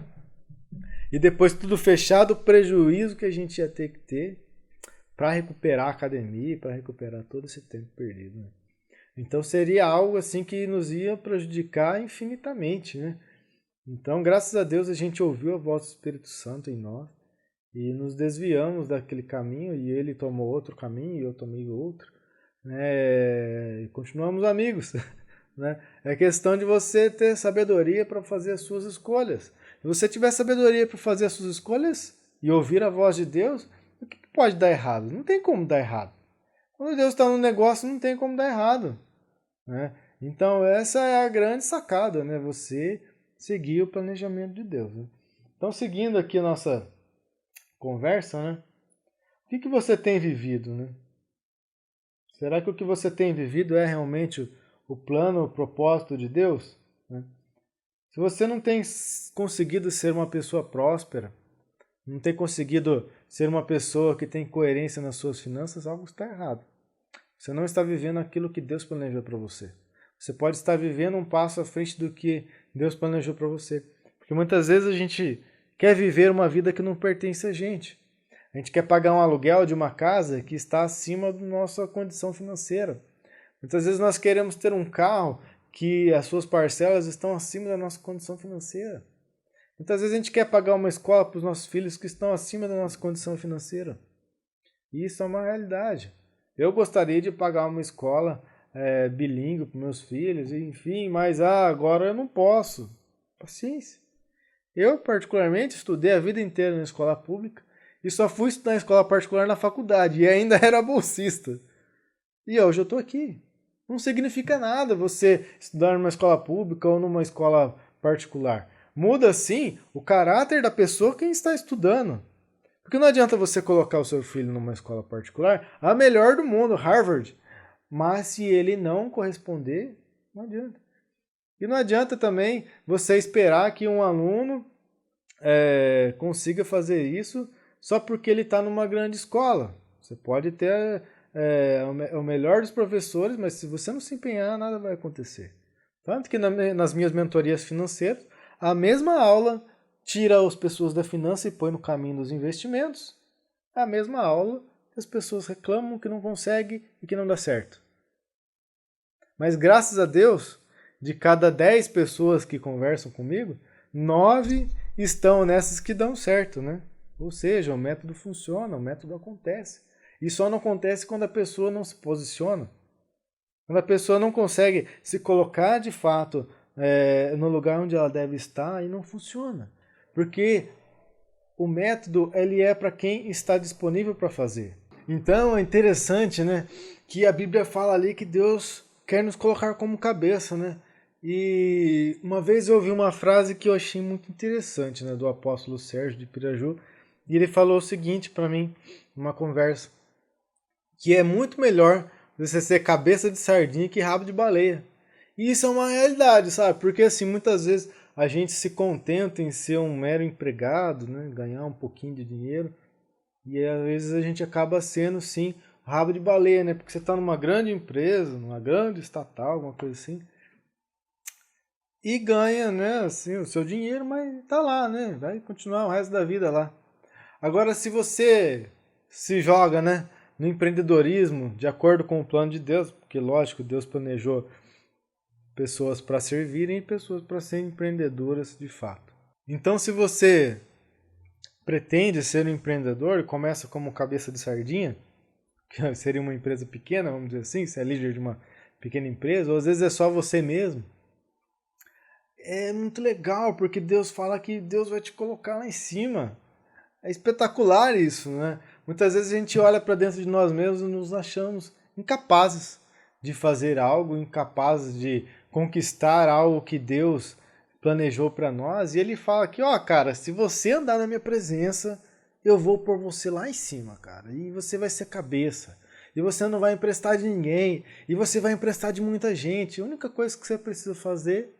E depois tudo fechado, o prejuízo que a gente ia ter que ter para recuperar a academia, para recuperar todo esse tempo perdido, né? Então seria algo assim que nos ia prejudicar infinitamente, né? Então, graças a Deus, a gente ouviu a voz do Espírito Santo em nós e nos desviamos daquele caminho, e ele tomou outro caminho e eu tomei outro, né? E continuamos amigos, né? É questão de você ter sabedoria para fazer as suas escolhas. Se você tiver sabedoria para fazer as suas escolhas e ouvir a voz de Deus, o que pode dar errado? Não tem como dar errado. Quando Deus está no negócio, não tem como dar errado, né? Então essa é a grande sacada, né? Você seguir o planejamento de Deus, né? Então, seguindo aqui a nossa conversa, né? O que você tem vivido, né? Será que o que você tem vivido é realmente o plano, o propósito de Deus, né? Se você não tem conseguido ser uma pessoa próspera, não tem conseguido ser uma pessoa que tem coerência nas suas finanças, algo está errado. Você não está vivendo aquilo que Deus planejou para você. Você pode estar vivendo um passo à frente do que Deus planejou para você. Porque muitas vezes a gente quer viver uma vida que não pertence a gente. A gente quer pagar um aluguel de uma casa que está acima da nossa condição financeira. Muitas vezes nós queremos ter um carro que as suas parcelas estão acima da nossa condição financeira. Muitas vezes a gente quer pagar uma escola para os nossos filhos que estão acima da nossa condição financeira. E isso é uma realidade. Eu gostaria de pagar uma escola bilíngue para meus filhos, enfim, mas agora eu não posso. Paciência. Eu, particularmente, estudei a vida inteira na escola pública e só fui estudar em escola particular na faculdade e ainda era bolsista. E hoje eu estou aqui. Não significa nada você estudar numa escola pública ou numa escola particular. Muda, sim, o caráter da pessoa quem está estudando. Porque não adianta você colocar o seu filho numa escola particular, a melhor do mundo, Harvard, mas se ele não corresponder, não adianta. E não adianta também você esperar que um aluno consiga fazer isso só porque ele está numa grande escola. Você pode ter o melhor dos professores, mas se você não se empenhar, nada vai acontecer. Tanto que nas minhas mentorias financeiras, a mesma aula tira as pessoas da finança e põe no caminho dos investimentos. É a mesma aula que as pessoas reclamam que não conseguem e que não dá certo. Mas graças a Deus, de cada 10 pessoas que conversam comigo, 9 estão nessas que dão certo, né? Ou seja, o método funciona, o método acontece. E só não acontece quando a pessoa não se posiciona. Quando a pessoa não consegue se colocar de fato no lugar onde ela deve estar, e não funciona. Porque o método ele é para quem está disponível para fazer. Então é interessante, né, que a Bíblia fala ali que Deus quer nos colocar como cabeça, né? E uma vez eu ouvi uma frase que eu achei muito interessante, né, do apóstolo Sérgio de Piraju, e ele falou o seguinte para mim, numa conversa, que é muito melhor você ser cabeça de sardinha que rabo de baleia. E isso é uma realidade, sabe? Porque assim, muitas vezes a gente se contenta em ser um mero empregado, né, ganhar um pouquinho de dinheiro, e às vezes a gente acaba sendo, sim, rabo de baleia, né? Porque você está numa grande empresa, numa grande estatal, alguma coisa assim, e ganha, né, assim, o seu dinheiro, mas tá lá, né? Vai continuar o resto da vida lá. Agora, se você se joga, né, no empreendedorismo, de acordo com o plano de Deus, porque lógico, Deus planejou pessoas para servirem e pessoas para serem empreendedoras de fato. Então, se você pretende ser um empreendedor, começa como cabeça de sardinha, que seria uma empresa pequena, vamos dizer assim, você é líder de uma pequena empresa, ou às vezes é só você mesmo. É muito legal, porque Deus fala que Deus vai te colocar lá em cima. É espetacular isso, né? Muitas vezes a gente olha para dentro de nós mesmos e nos achamos incapazes de fazer algo, incapazes de conquistar algo que Deus planejou para nós. E ele fala aqui, ó, cara, se você andar na minha presença, eu vou pôr você lá em cima, cara. E você vai ser cabeça. E você não vai emprestar de ninguém. E você vai emprestar de muita gente. A única coisa que você precisa fazer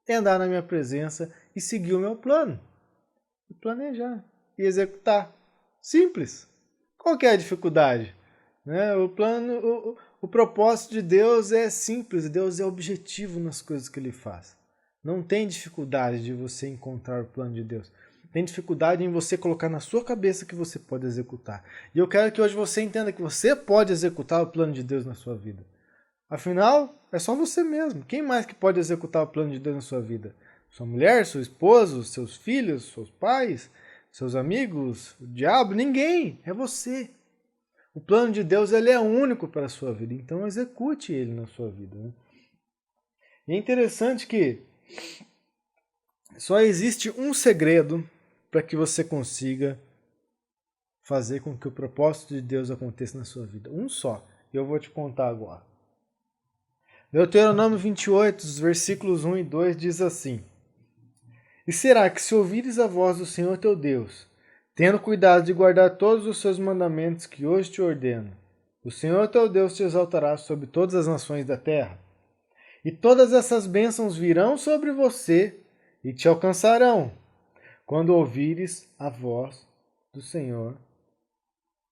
é andar na minha presença e seguir o meu plano. E planejar. E executar. Simples. Qual que é a dificuldade? Né? O propósito de Deus é simples. Deus é objetivo nas coisas que Ele faz. Não tem dificuldade de você encontrar o plano de Deus. Tem dificuldade em você colocar na sua cabeça que você pode executar. E eu quero que hoje você entenda que você pode executar o plano de Deus na sua vida. Afinal, é só você mesmo. Quem mais que pode executar o plano de Deus na sua vida? Sua mulher, seu esposo, seus filhos, seus pais, seus amigos, o diabo? Ninguém. É você. O plano de Deus ele é único para a sua vida. Então execute ele na sua vida. Né? E é interessante que só existe um segredo para que você consiga fazer com que o propósito de Deus aconteça na sua vida. Um só. E eu vou te contar agora. Deuteronômio 28, os versículos 1 e 2 diz assim: E será que se ouvires a voz do Senhor teu Deus, tendo cuidado de guardar todos os seus mandamentos que hoje te ordeno, o Senhor teu Deus te exaltará sobre todas as nações da terra. E todas essas bênçãos virão sobre você e te alcançarão, quando ouvires a voz do Senhor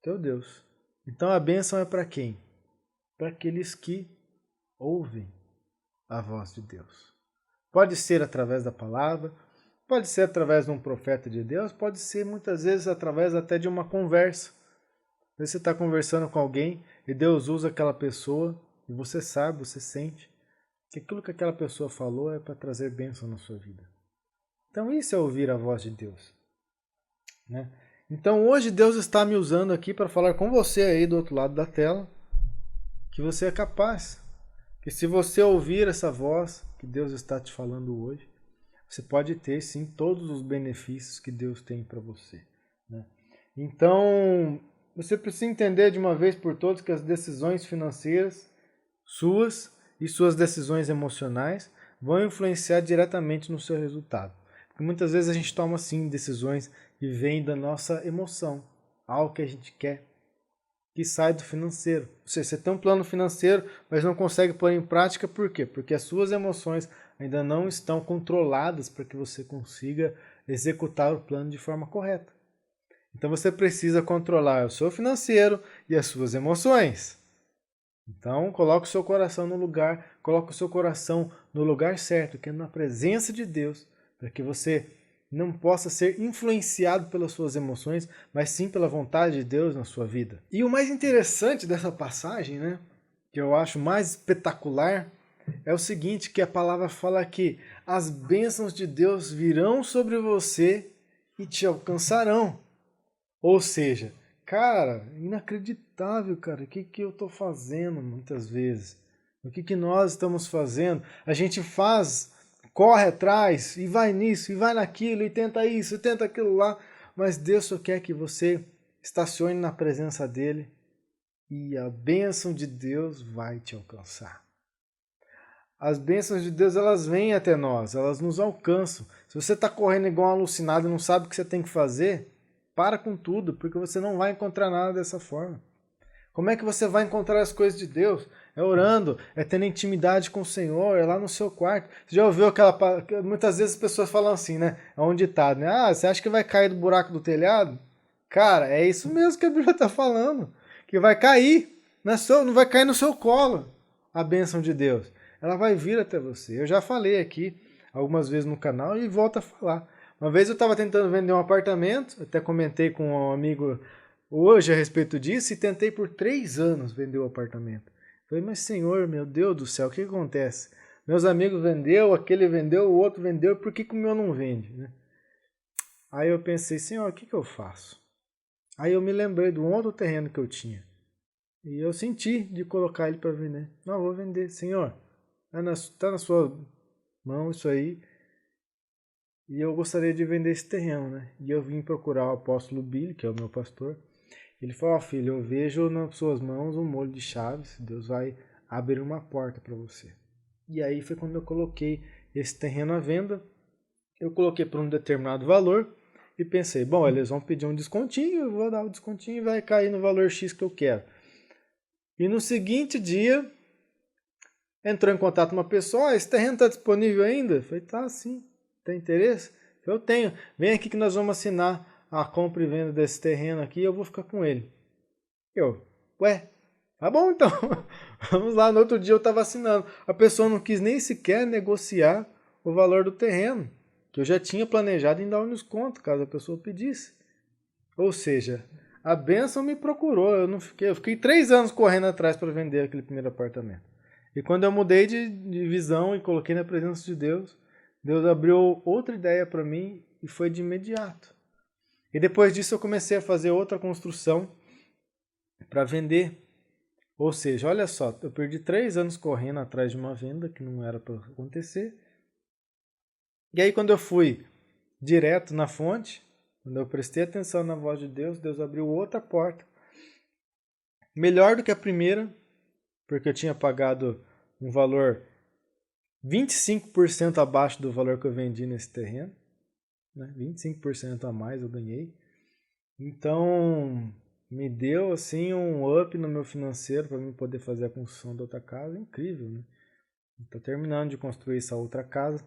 teu Deus. Então a bênção é para quem? Para aqueles que ouvem a voz de Deus. Pode ser através da palavra, pode ser através de um profeta de Deus, pode ser muitas vezes através até de uma conversa. Você está conversando com alguém e Deus usa aquela pessoa e você sabe, você sente que aquilo que aquela pessoa falou é para trazer bênção na sua vida. Então isso é ouvir a voz de Deus. Né? Então hoje Deus está me usando aqui para falar com você aí do outro lado da tela que você é capaz. Que se você ouvir essa voz que Deus está te falando hoje, você pode ter sim todos os benefícios que Deus tem para você. Né? Então você precisa entender de uma vez por todas que as decisões financeiras suas e suas decisões emocionais vão influenciar diretamente no seu resultado. Porque muitas vezes a gente toma sim decisões que vêm da nossa emoção, algo que a gente quer, que sai do financeiro. Ou seja, você tem um plano financeiro, mas não consegue pôr em prática, por quê? Porque as suas emoções ainda não estão controladas para que você consiga executar o plano de forma correta. Então você precisa controlar o seu financeiro e as suas emoções. Então, coloque o seu coração no lugar, coloque o seu coração no lugar certo, que é na presença de Deus, para que você não possa ser influenciado pelas suas emoções, mas sim pela vontade de Deus na sua vida. E o mais interessante dessa passagem, né, que eu acho mais espetacular, é o seguinte, que a palavra fala que as bênçãos de Deus virão sobre você e te alcançarão. Ou seja, cara, inacreditável, cara, o que eu estou fazendo muitas vezes? O que nós estamos fazendo? A gente faz, corre atrás, e vai nisso, e vai naquilo, e tenta isso, e tenta aquilo lá, mas Deus só quer que você estacione na presença dEle, e a bênção de Deus vai te alcançar. As bênçãos de Deus, elas vêm até nós, elas nos alcançam. Se você está correndo igual um alucinado e não sabe o que você tem que fazer, para com tudo, porque você não vai encontrar nada dessa forma. Como é que você vai encontrar as coisas de Deus? É orando, é tendo intimidade com o Senhor, é lá no seu quarto. Você já ouviu aquela... Muitas vezes as pessoas falam assim, né? É um ditado, né? Ah, você acha que vai cair do buraco do telhado? Cara, é isso mesmo que a Bíblia está falando. Que vai cair, não vai cair no seu colo a bênção de Deus. Ela vai vir até você. Eu já falei aqui algumas vezes no canal e volto a falar. Uma vez eu estava tentando vender um apartamento, até comentei com um amigo hoje a respeito disso, e tentei por 3 anos vender o apartamento. Falei, mas Senhor, meu Deus do céu, o que acontece? Meus amigos vendeu, aquele vendeu, o outro vendeu, por que o meu não vende? Né? Aí eu pensei, Senhor, o que eu faço? Aí eu me lembrei de um outro terreno que eu tinha. E eu senti de colocar ele para vender. Não, vou vender. Senhor, está na sua mão isso aí. E eu gostaria de vender esse terreno, né? E eu vim procurar o apóstolo Billy, que é o meu pastor. Ele falou, filho, eu vejo nas suas mãos um molho de chaves. Deus vai abrir uma porta para você. E aí foi quando eu coloquei esse terreno à venda. Eu coloquei por um determinado valor. E pensei, bom, eles vão pedir um descontinho. Eu vou dar o descontinho e vai cair no valor X que eu quero. E no seguinte dia, entrou em contato uma pessoa, esse terreno está disponível ainda? Eu falei, tá sim, tem interesse? Eu tenho, vem aqui que nós vamos assinar a compra e venda desse terreno aqui e eu vou ficar com ele. Ué, tá bom então, vamos lá, no outro dia eu estava assinando. A pessoa não quis nem sequer negociar o valor do terreno, que eu já tinha planejado em dar um desconto, caso a pessoa pedisse. Ou seja, a bênção me procurou, eu fiquei 3 anos correndo atrás para vender aquele primeiro apartamento. E quando eu mudei de visão e coloquei na presença de Deus, Deus abriu outra ideia para mim e foi de imediato. E depois disso eu comecei a fazer outra construção para vender. Ou seja, olha só, eu perdi 3 anos correndo atrás de uma venda que não era para acontecer. E aí quando eu fui direto na fonte, quando eu prestei atenção na voz de Deus, Deus abriu outra porta. Melhor do que a primeira, porque eu tinha pagado um valor 25% abaixo do valor que eu vendi nesse terreno. Né? 25% a mais eu ganhei. Então, me deu assim um up no meu financeiro para mim poder fazer a construção da outra casa. Incrível, né? Estou terminando de construir essa outra casa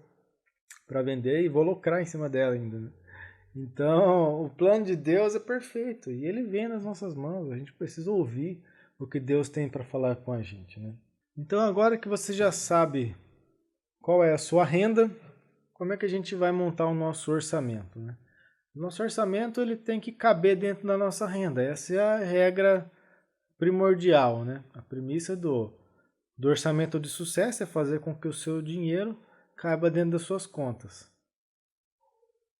para vender e vou lucrar em cima dela ainda. Né? Então, o plano de Deus é perfeito e ele vem nas nossas mãos. A gente precisa ouvir o que Deus tem para falar com a gente, né? Então, agora que você já sabe qual é a sua renda, como é que a gente vai montar o nosso orçamento, né? O nosso orçamento ele tem que caber dentro da nossa renda. Essa é a regra primordial, né? A premissa do orçamento de sucesso é fazer com que o seu dinheiro caiba dentro das suas contas.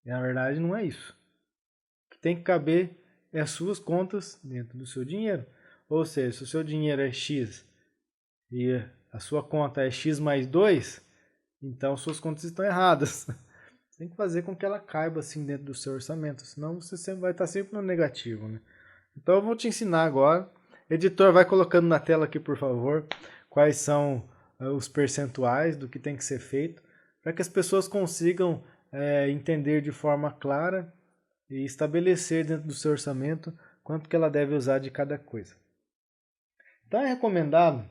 E, na verdade, não é isso. O que tem que caber é as suas contas dentro do seu dinheiro. Ou seja, se o seu dinheiro é X e a sua conta é X mais 2, então suas contas estão erradas. Você tem que fazer com que ela caiba assim dentro do seu orçamento, senão você sempre vai estar sempre no negativo, né? Então eu vou te ensinar agora. Editor, vai colocando na tela aqui, por favor, quais são os percentuais do que tem que ser feito, para que as pessoas consigam entender de forma clara e estabelecer dentro do seu orçamento quanto que ela deve usar de cada coisa. Então é recomendado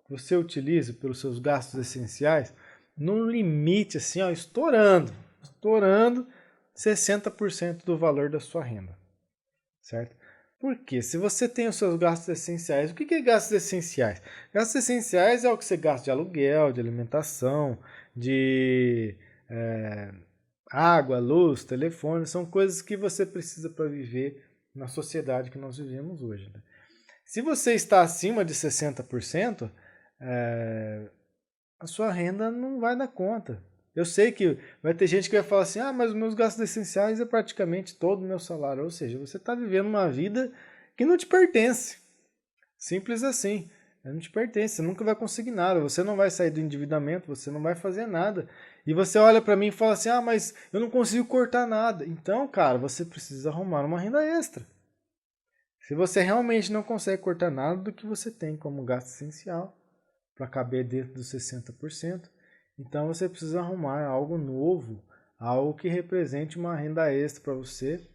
que você utilize pelos seus gastos essenciais num limite assim, ó, estourando 60% do valor da sua renda, certo? Porque se você tem os seus gastos essenciais, o que é gastos essenciais? Gastos essenciais é o que você gasta de aluguel, de alimentação, de Água, luz, telefone, são coisas que você precisa para viver na sociedade que nós vivemos hoje. Né? Se você está acima de 60%, a sua renda não vai dar conta. Eu sei que vai ter gente que vai falar assim, mas os meus gastos essenciais é praticamente todo o meu salário. Ou seja, você está vivendo uma vida que não te pertence. Simples assim. Não te pertence, você nunca vai conseguir nada, você não vai sair do endividamento, você não vai fazer nada. E você olha para mim e fala assim, mas eu não consigo cortar nada. Então, cara, você precisa arrumar uma renda extra. Se você realmente não consegue cortar nada do que você tem como gasto essencial, para caber dentro dos 60%, então você precisa arrumar algo novo, algo que represente uma renda extra para você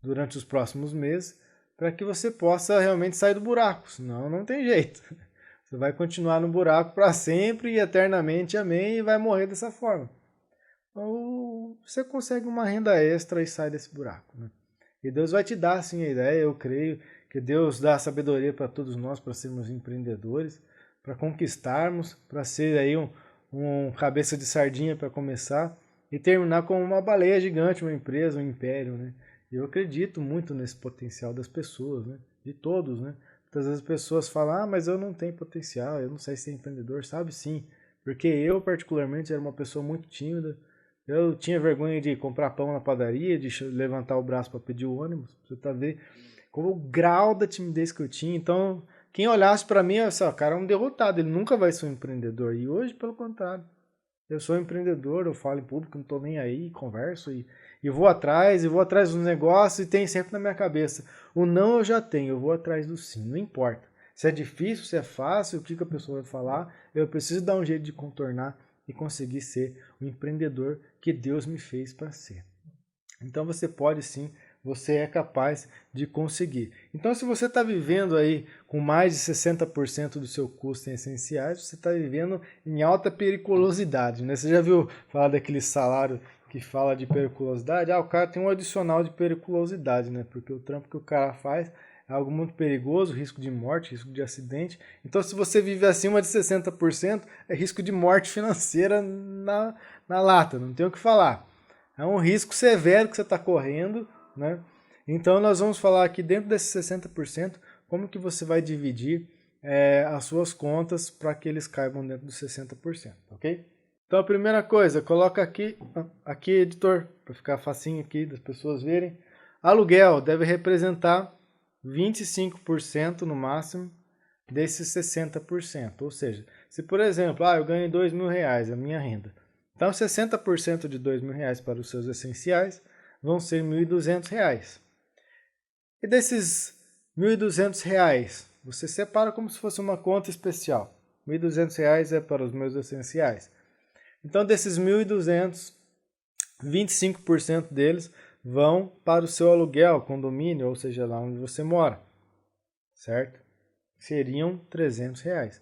durante os próximos meses, para que você possa realmente sair do buraco, senão não tem jeito. Você vai continuar no buraco para sempre e eternamente, amém, e vai morrer dessa forma. Ou você consegue uma renda extra e sai desse buraco. Né? E Deus vai te dar sim a ideia, eu creio que Deus dá sabedoria para todos nós, para sermos empreendedores, para conquistarmos, para ser aí um cabeça de sardinha para começar e terminar como uma baleia gigante, uma empresa, um império, né? Eu acredito muito nesse potencial das pessoas, né? De todos, né? Muitas vezes as pessoas falam, mas eu não tenho potencial, eu não sei ser empreendedor. Sabe sim, porque eu particularmente era uma pessoa muito tímida, eu tinha vergonha de comprar pão na padaria, de levantar o braço para pedir o ônibus, você tá vendo como o grau da timidez que eu tinha. Então, quem olhasse para mim, o cara é um derrotado, ele nunca vai ser um empreendedor. E hoje, pelo contrário, eu sou empreendedor, eu falo em público, não estou nem aí, converso e vou atrás dos negócios e tem sempre na minha cabeça. O não eu já tenho, eu vou atrás do sim, não importa. Se é difícil, se é fácil, o que a pessoa vai falar, eu preciso dar um jeito de contornar e conseguir ser o empreendedor que Deus me fez para ser. Então você pode sim, você é capaz de conseguir. Então se você está vivendo aí com mais de 60% do seu custo em essenciais, você está vivendo em alta periculosidade. Né? Você já viu falar daquele salário que fala de periculosidade? O cara tem um adicional de periculosidade, né? Porque o trampo que o cara faz é algo muito perigoso, risco de morte, risco de acidente. Então se você vive acima de 60%, é risco de morte financeira na lata, não tem o que falar. É um risco severo que você está correndo, né? Então nós vamos falar aqui dentro desses 60%, como que você vai dividir as suas contas para que eles caibam dentro dos 60%, ok? Então a primeira coisa, coloca aqui editor, para ficar facinho aqui das pessoas verem. Aluguel deve representar 25% no máximo desses 60%. Ou seja, se por exemplo, eu ganho R$2.000 a minha renda. Então 60% de R$2.000 para os seus essenciais vão ser R$1.200. E desses R$1.200, você separa como se fosse uma conta especial. R$1.200 é para os meus essenciais. Então desses 1.200, 25% deles vão para o seu aluguel, condomínio, ou seja, lá onde você mora, certo? Seriam R$300.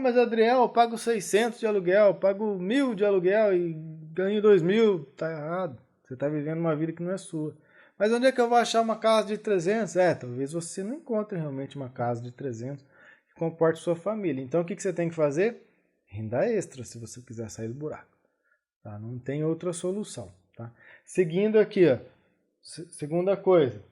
Mas Adriel, eu pago 600 de aluguel, eu pago 1.000 de aluguel e ganho 2.000. Tá errado, você está vivendo uma vida que não é sua. Mas onde é que eu vou achar uma casa de 300? Talvez você não encontre realmente uma casa de 300 que comporte sua família. Então o que você tem que fazer? Renda extra, se você quiser sair do buraco. Tá? Não tem outra solução. Tá? Seguindo aqui, segunda coisa.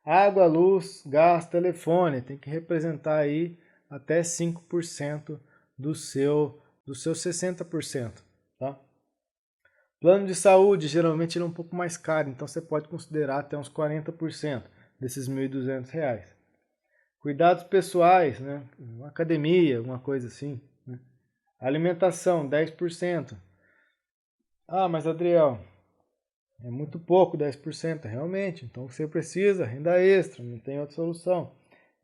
Água, luz, gás, telefone. Tem que representar aí até 5% do seu 60%. Tá? Plano de saúde, geralmente ele é um pouco mais caro, então você pode considerar até uns 40% desses R$1.200. Cuidados pessoais, né? Uma academia, alguma coisa assim. Né? Alimentação, 10%. Mas Adriel, é muito pouco 10%, realmente. Então você precisa, renda extra, não tem outra solução.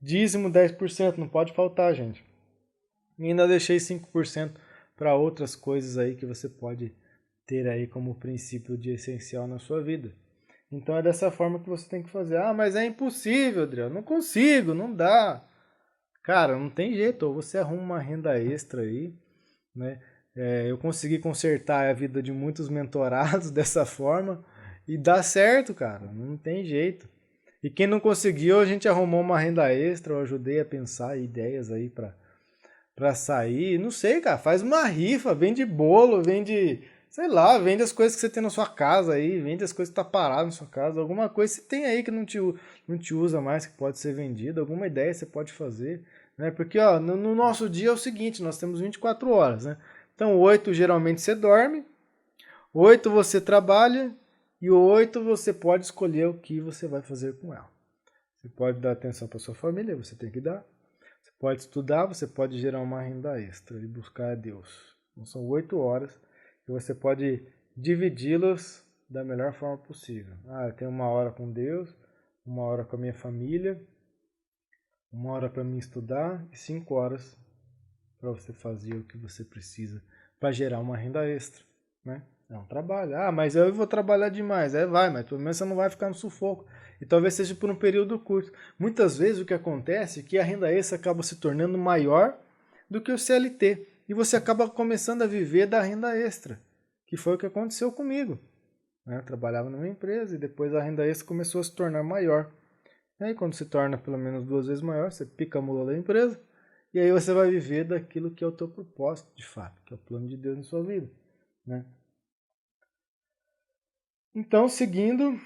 Dízimo 10%, não pode faltar, gente. E ainda deixei 5% para outras coisas aí que você pode ter aí como princípio de essencial na sua vida. Então é dessa forma que você tem que fazer. Mas é impossível, Adriel, não consigo, não dá. Cara, não tem jeito, ou você arruma uma renda extra aí, né? Eu consegui consertar a vida de muitos mentorados dessa forma e dá certo, cara, não tem jeito. E quem não conseguiu, a gente arrumou uma renda extra, eu ajudei a pensar ideias aí pra sair. Não sei, cara, faz uma rifa, vende bolo, vende, sei lá, vende as coisas que você tem na sua casa aí, vende as coisas que tá parado na sua casa, alguma coisa você tem aí que não te usa mais, que pode ser vendida, alguma ideia você pode fazer, né? Porque, ó, no nosso dia é o seguinte, nós temos 24 horas, né? Então, 8 geralmente você dorme, 8 você trabalha e 8 você pode escolher o que você vai fazer com ela. Você pode dar atenção para sua família, você tem que dar. Você pode estudar, você pode gerar uma renda extra e buscar a Deus. Então, são 8 horas que você pode dividi-las da melhor forma possível. Ah, eu tenho 1 hora com Deus, 1 hora com a minha família, 1 hora para mim estudar e 5 horas para você fazer o que você precisa para gerar uma renda extra, né? É um trabalho. Ah, mas eu vou trabalhar demais. Vai, mas pelo menos você não vai ficar no sufoco. E talvez seja por um período curto. Muitas vezes o que acontece é que a renda extra acaba se tornando maior do que o CLT. E você acaba começando a viver da renda extra, que foi o que aconteceu comigo. Eu trabalhava numa empresa e depois a renda extra começou a se tornar maior. E aí quando se torna pelo menos 2 vezes maior, você pica a mula da empresa e aí você vai viver daquilo que é o teu propósito de fato, que é o plano de Deus na sua vida, né? Então, seguindo,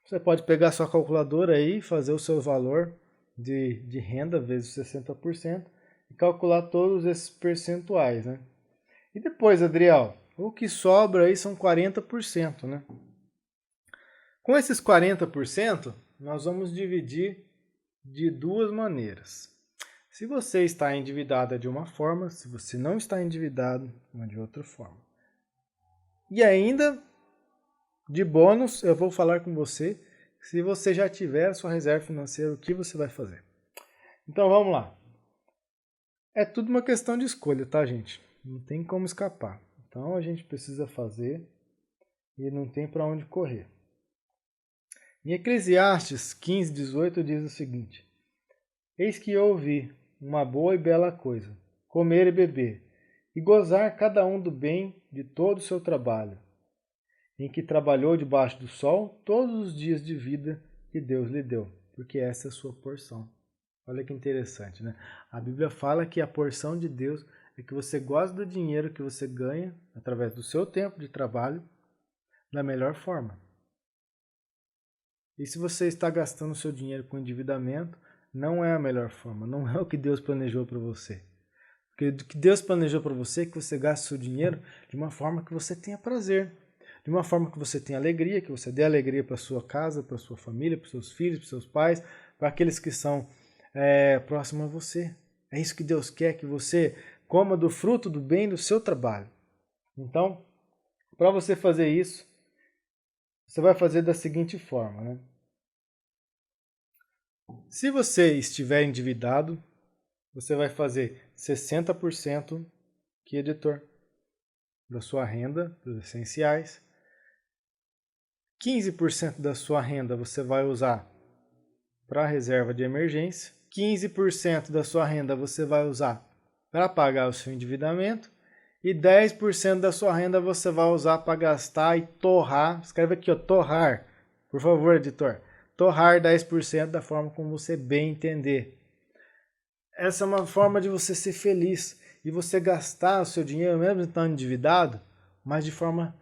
você pode pegar sua calculadora aí, fazer o seu valor de renda vezes 60% e calcular todos esses percentuais, né? E depois, Adriel, o que sobra aí são 40%, né? Com esses 40%, nós vamos dividir de 2 maneiras. Se você está endividado de uma forma, se você não está endividado, uma de outra forma. E ainda, de bônus, eu vou falar com você, se você já tiver a sua reserva financeira, o que você vai fazer. Então vamos lá. É tudo uma questão de escolha, tá, gente? Não tem como escapar. Então a gente precisa fazer e não tem para onde correr. Em Eclesiastes 15:18 diz o seguinte: Eis que eu ouvi uma boa e bela coisa, comer e beber, e gozar cada um do bem de todo o seu trabalho, em que trabalhou debaixo do sol todos os dias de vida que Deus lhe deu, porque essa é a sua porção. Olha que interessante, né? A Bíblia fala que a porção de Deus é que você goza do dinheiro que você ganha através do seu tempo de trabalho da melhor forma. E se você está gastando o seu dinheiro com endividamento, não é a melhor forma, não é o que Deus planejou para você. Porque o que Deus planejou para você é que você gaste o seu dinheiro de uma forma que você tenha prazer, de uma forma que você tenha alegria, que você dê alegria para sua casa, para sua família, para seus filhos, para seus pais, para aqueles que são próximos a você. É isso que Deus quer, que você coma do fruto do bem do seu trabalho. Então, para você fazer isso, você vai fazer da seguinte forma, né? Se você estiver endividado, você vai fazer 60% que editor da sua renda, dos essenciais. 15% da sua renda você vai usar para reserva de emergência. 15% da sua renda você vai usar para pagar o seu endividamento. E 10% da sua renda você vai usar para gastar e torrar. Escreve aqui, ó, torrar. Por favor, editor. Torrar 10% da forma como você bem entender. Essa é uma forma de você ser feliz e você gastar o seu dinheiro, mesmo estando endividado, mas de forma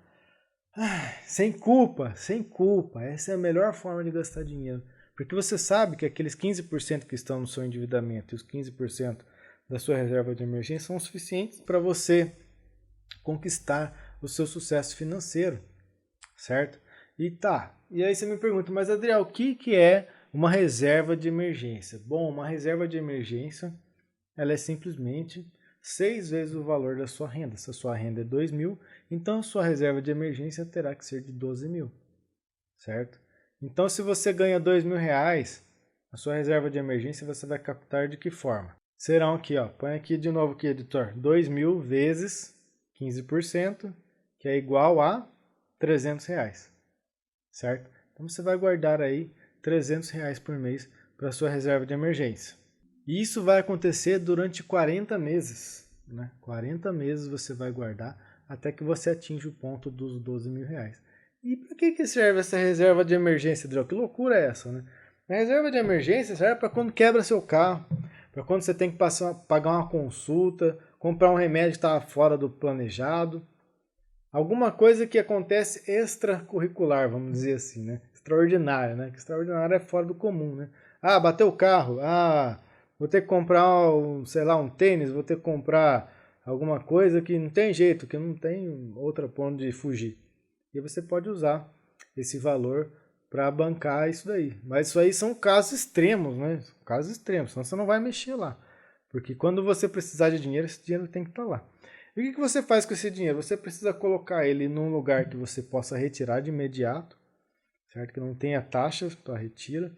sem culpa, sem culpa. Essa é a melhor forma de gastar dinheiro. Porque você sabe que aqueles 15% que estão no seu endividamento e os 15% da sua reserva de emergência são suficientes para você conquistar o seu sucesso financeiro, certo? E aí você me pergunta, mas Adriel, o que é uma reserva de emergência? Bom, uma reserva de emergência, ela é simplesmente 6 vezes o valor da sua renda. Se a sua renda é 2.000, então a sua reserva de emergência terá que ser de 12.000, certo? Então se você ganha 2.000 reais, a sua reserva de emergência você vai captar de que forma? Serão aqui, ó, põe aqui de novo aqui, editor, 2.000 vezes 15%, que é igual a 300 reais, certo? Então você vai guardar aí 300 reais por mês para a sua reserva de emergência. E isso vai acontecer durante 40 meses, né? 40 meses você vai guardar até que você atinja o ponto dos 12.000 reais. E para que serve essa reserva de emergência, Adriel? Que loucura é essa, né? A reserva de emergência serve para quando quebra seu carro, para quando você tem que pagar uma consulta, comprar um remédio que estava fora do planejado. alguma coisa que acontece extracurricular, vamos dizer assim, né? Extraordinária, né? Que extraordinária é fora do comum, né? Ah, bateu o carro. Ah, vou ter que comprar, sei lá, um tênis, vou ter que comprar alguma coisa que não tem jeito, que não tem outra ponto de fugir. E você pode usar esse valor para bancar isso daí. Mas isso aí são casos extremos, né? Casos extremos, senão você não vai mexer lá. Porque quando você precisar de dinheiro, esse dinheiro tem que estar lá. E o que você faz com esse dinheiro? Você precisa colocar ele num lugar que você possa retirar de imediato, certo? Que não tenha taxas para retira,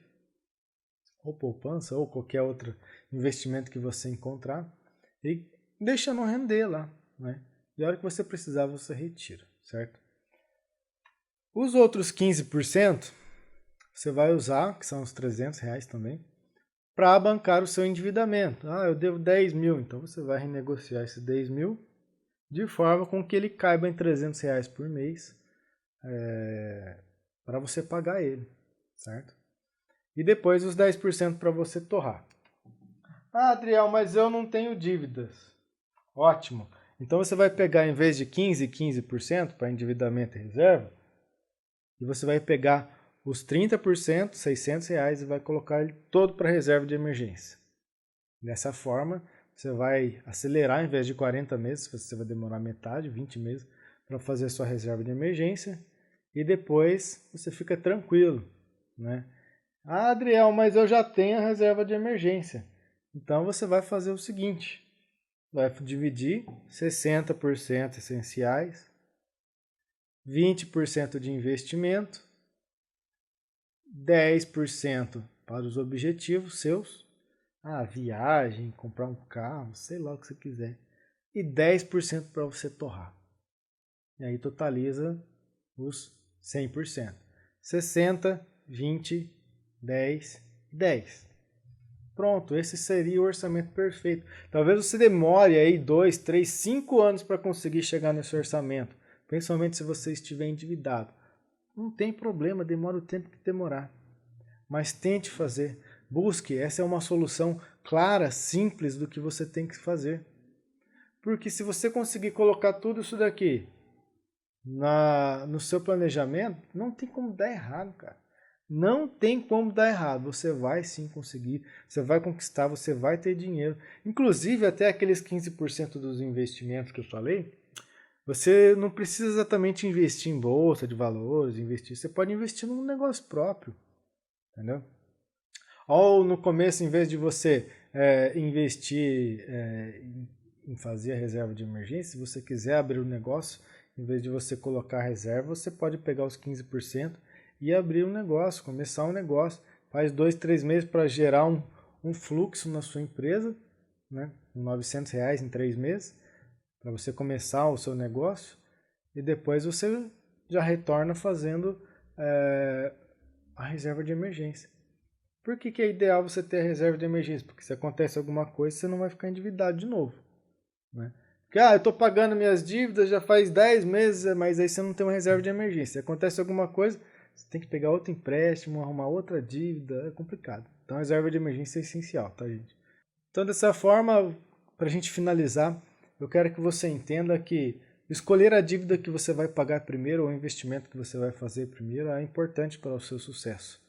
ou poupança, ou qualquer outro investimento que você encontrar, e deixa não render lá, né? E a hora que você precisar, você retira, certo? Os outros 15%, você vai usar, que são os R$300 também, para bancar o seu endividamento. Ah, eu devo 10 mil, então você vai renegociar esses 10 mil de forma com que ele caiba em R$300 por mês para você pagar ele, certo? E depois os 10% para você torrar. Ah, Adriel, mas eu não tenho dívidas. Ótimo. Então você vai pegar, em vez de 15% para endividamento e reserva, e você vai pegar os 30%, R$600, e vai colocar ele todo para reserva de emergência. Dessa forma, você vai acelerar, em vez de 40 meses, você vai demorar metade, 20 meses, para fazer a sua reserva de emergência, e depois você fica tranquilo, né? Ah, Adriel, mas eu já tenho a reserva de emergência. Então você vai fazer o seguinte, vai dividir 60% essenciais, 20% de investimento, 10% para os objetivos seus, viagem, comprar um carro, sei lá o que você quiser, e 10% para você torrar. E aí totaliza os 100%. 60, 20, 10 e 10. Pronto, esse seria o orçamento perfeito. Talvez você demore aí 2, 3, 5 anos para conseguir chegar nesse orçamento, principalmente se você estiver endividado. Não tem problema, demora o tempo que demorar. Mas tente fazer, busque, essa é uma solução clara, simples do que você tem que fazer. Porque se você conseguir colocar tudo isso daqui no seu planejamento, não tem como dar errado, cara. Não tem como dar errado, você vai sim conseguir, você vai conquistar, você vai ter dinheiro. Inclusive até aqueles 15% dos investimentos que eu falei, você não precisa exatamente investir em bolsa de valores, você pode investir num negócio próprio, entendeu? Ou no começo, em vez de você investir em fazer a reserva de emergência, se você quiser abrir um negócio, em vez de você colocar a reserva, você pode pegar os 15% e abrir um negócio, começar um negócio. Faz 2, 3 meses para gerar um fluxo na sua empresa, né? R$900 em 3 meses, para você começar o seu negócio, e depois você já retorna fazendo a reserva de emergência. Por que é ideal você ter a reserva de emergência? Porque se acontece alguma coisa, você não vai ficar endividado de novo, né? Porque, eu estou pagando minhas dívidas já faz 10 meses, mas aí você não tem uma reserva de emergência. Se acontece alguma coisa, você tem que pegar outro empréstimo, arrumar outra dívida, é complicado. Então a reserva de emergência é essencial, tá, gente? Então dessa forma, para a gente finalizar, eu quero que você entenda que escolher a dívida que você vai pagar primeiro ou o investimento que você vai fazer primeiro é importante para o seu sucesso,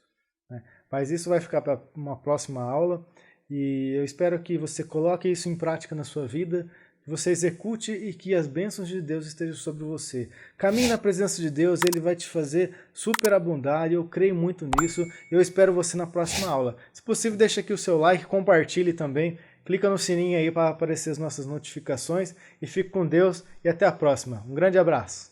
né? Mas isso vai ficar para uma próxima aula e eu espero que você coloque isso em prática na sua vida, que você execute e que as bênçãos de Deus estejam sobre você. Caminhe na presença de Deus, Ele vai te fazer superabundar, e eu creio muito nisso. Eu espero você na próxima aula. Se possível, deixa aqui o seu like, compartilhe também, clica no sininho aí para aparecer as nossas notificações, e fique com Deus e até a próxima. Um grande abraço!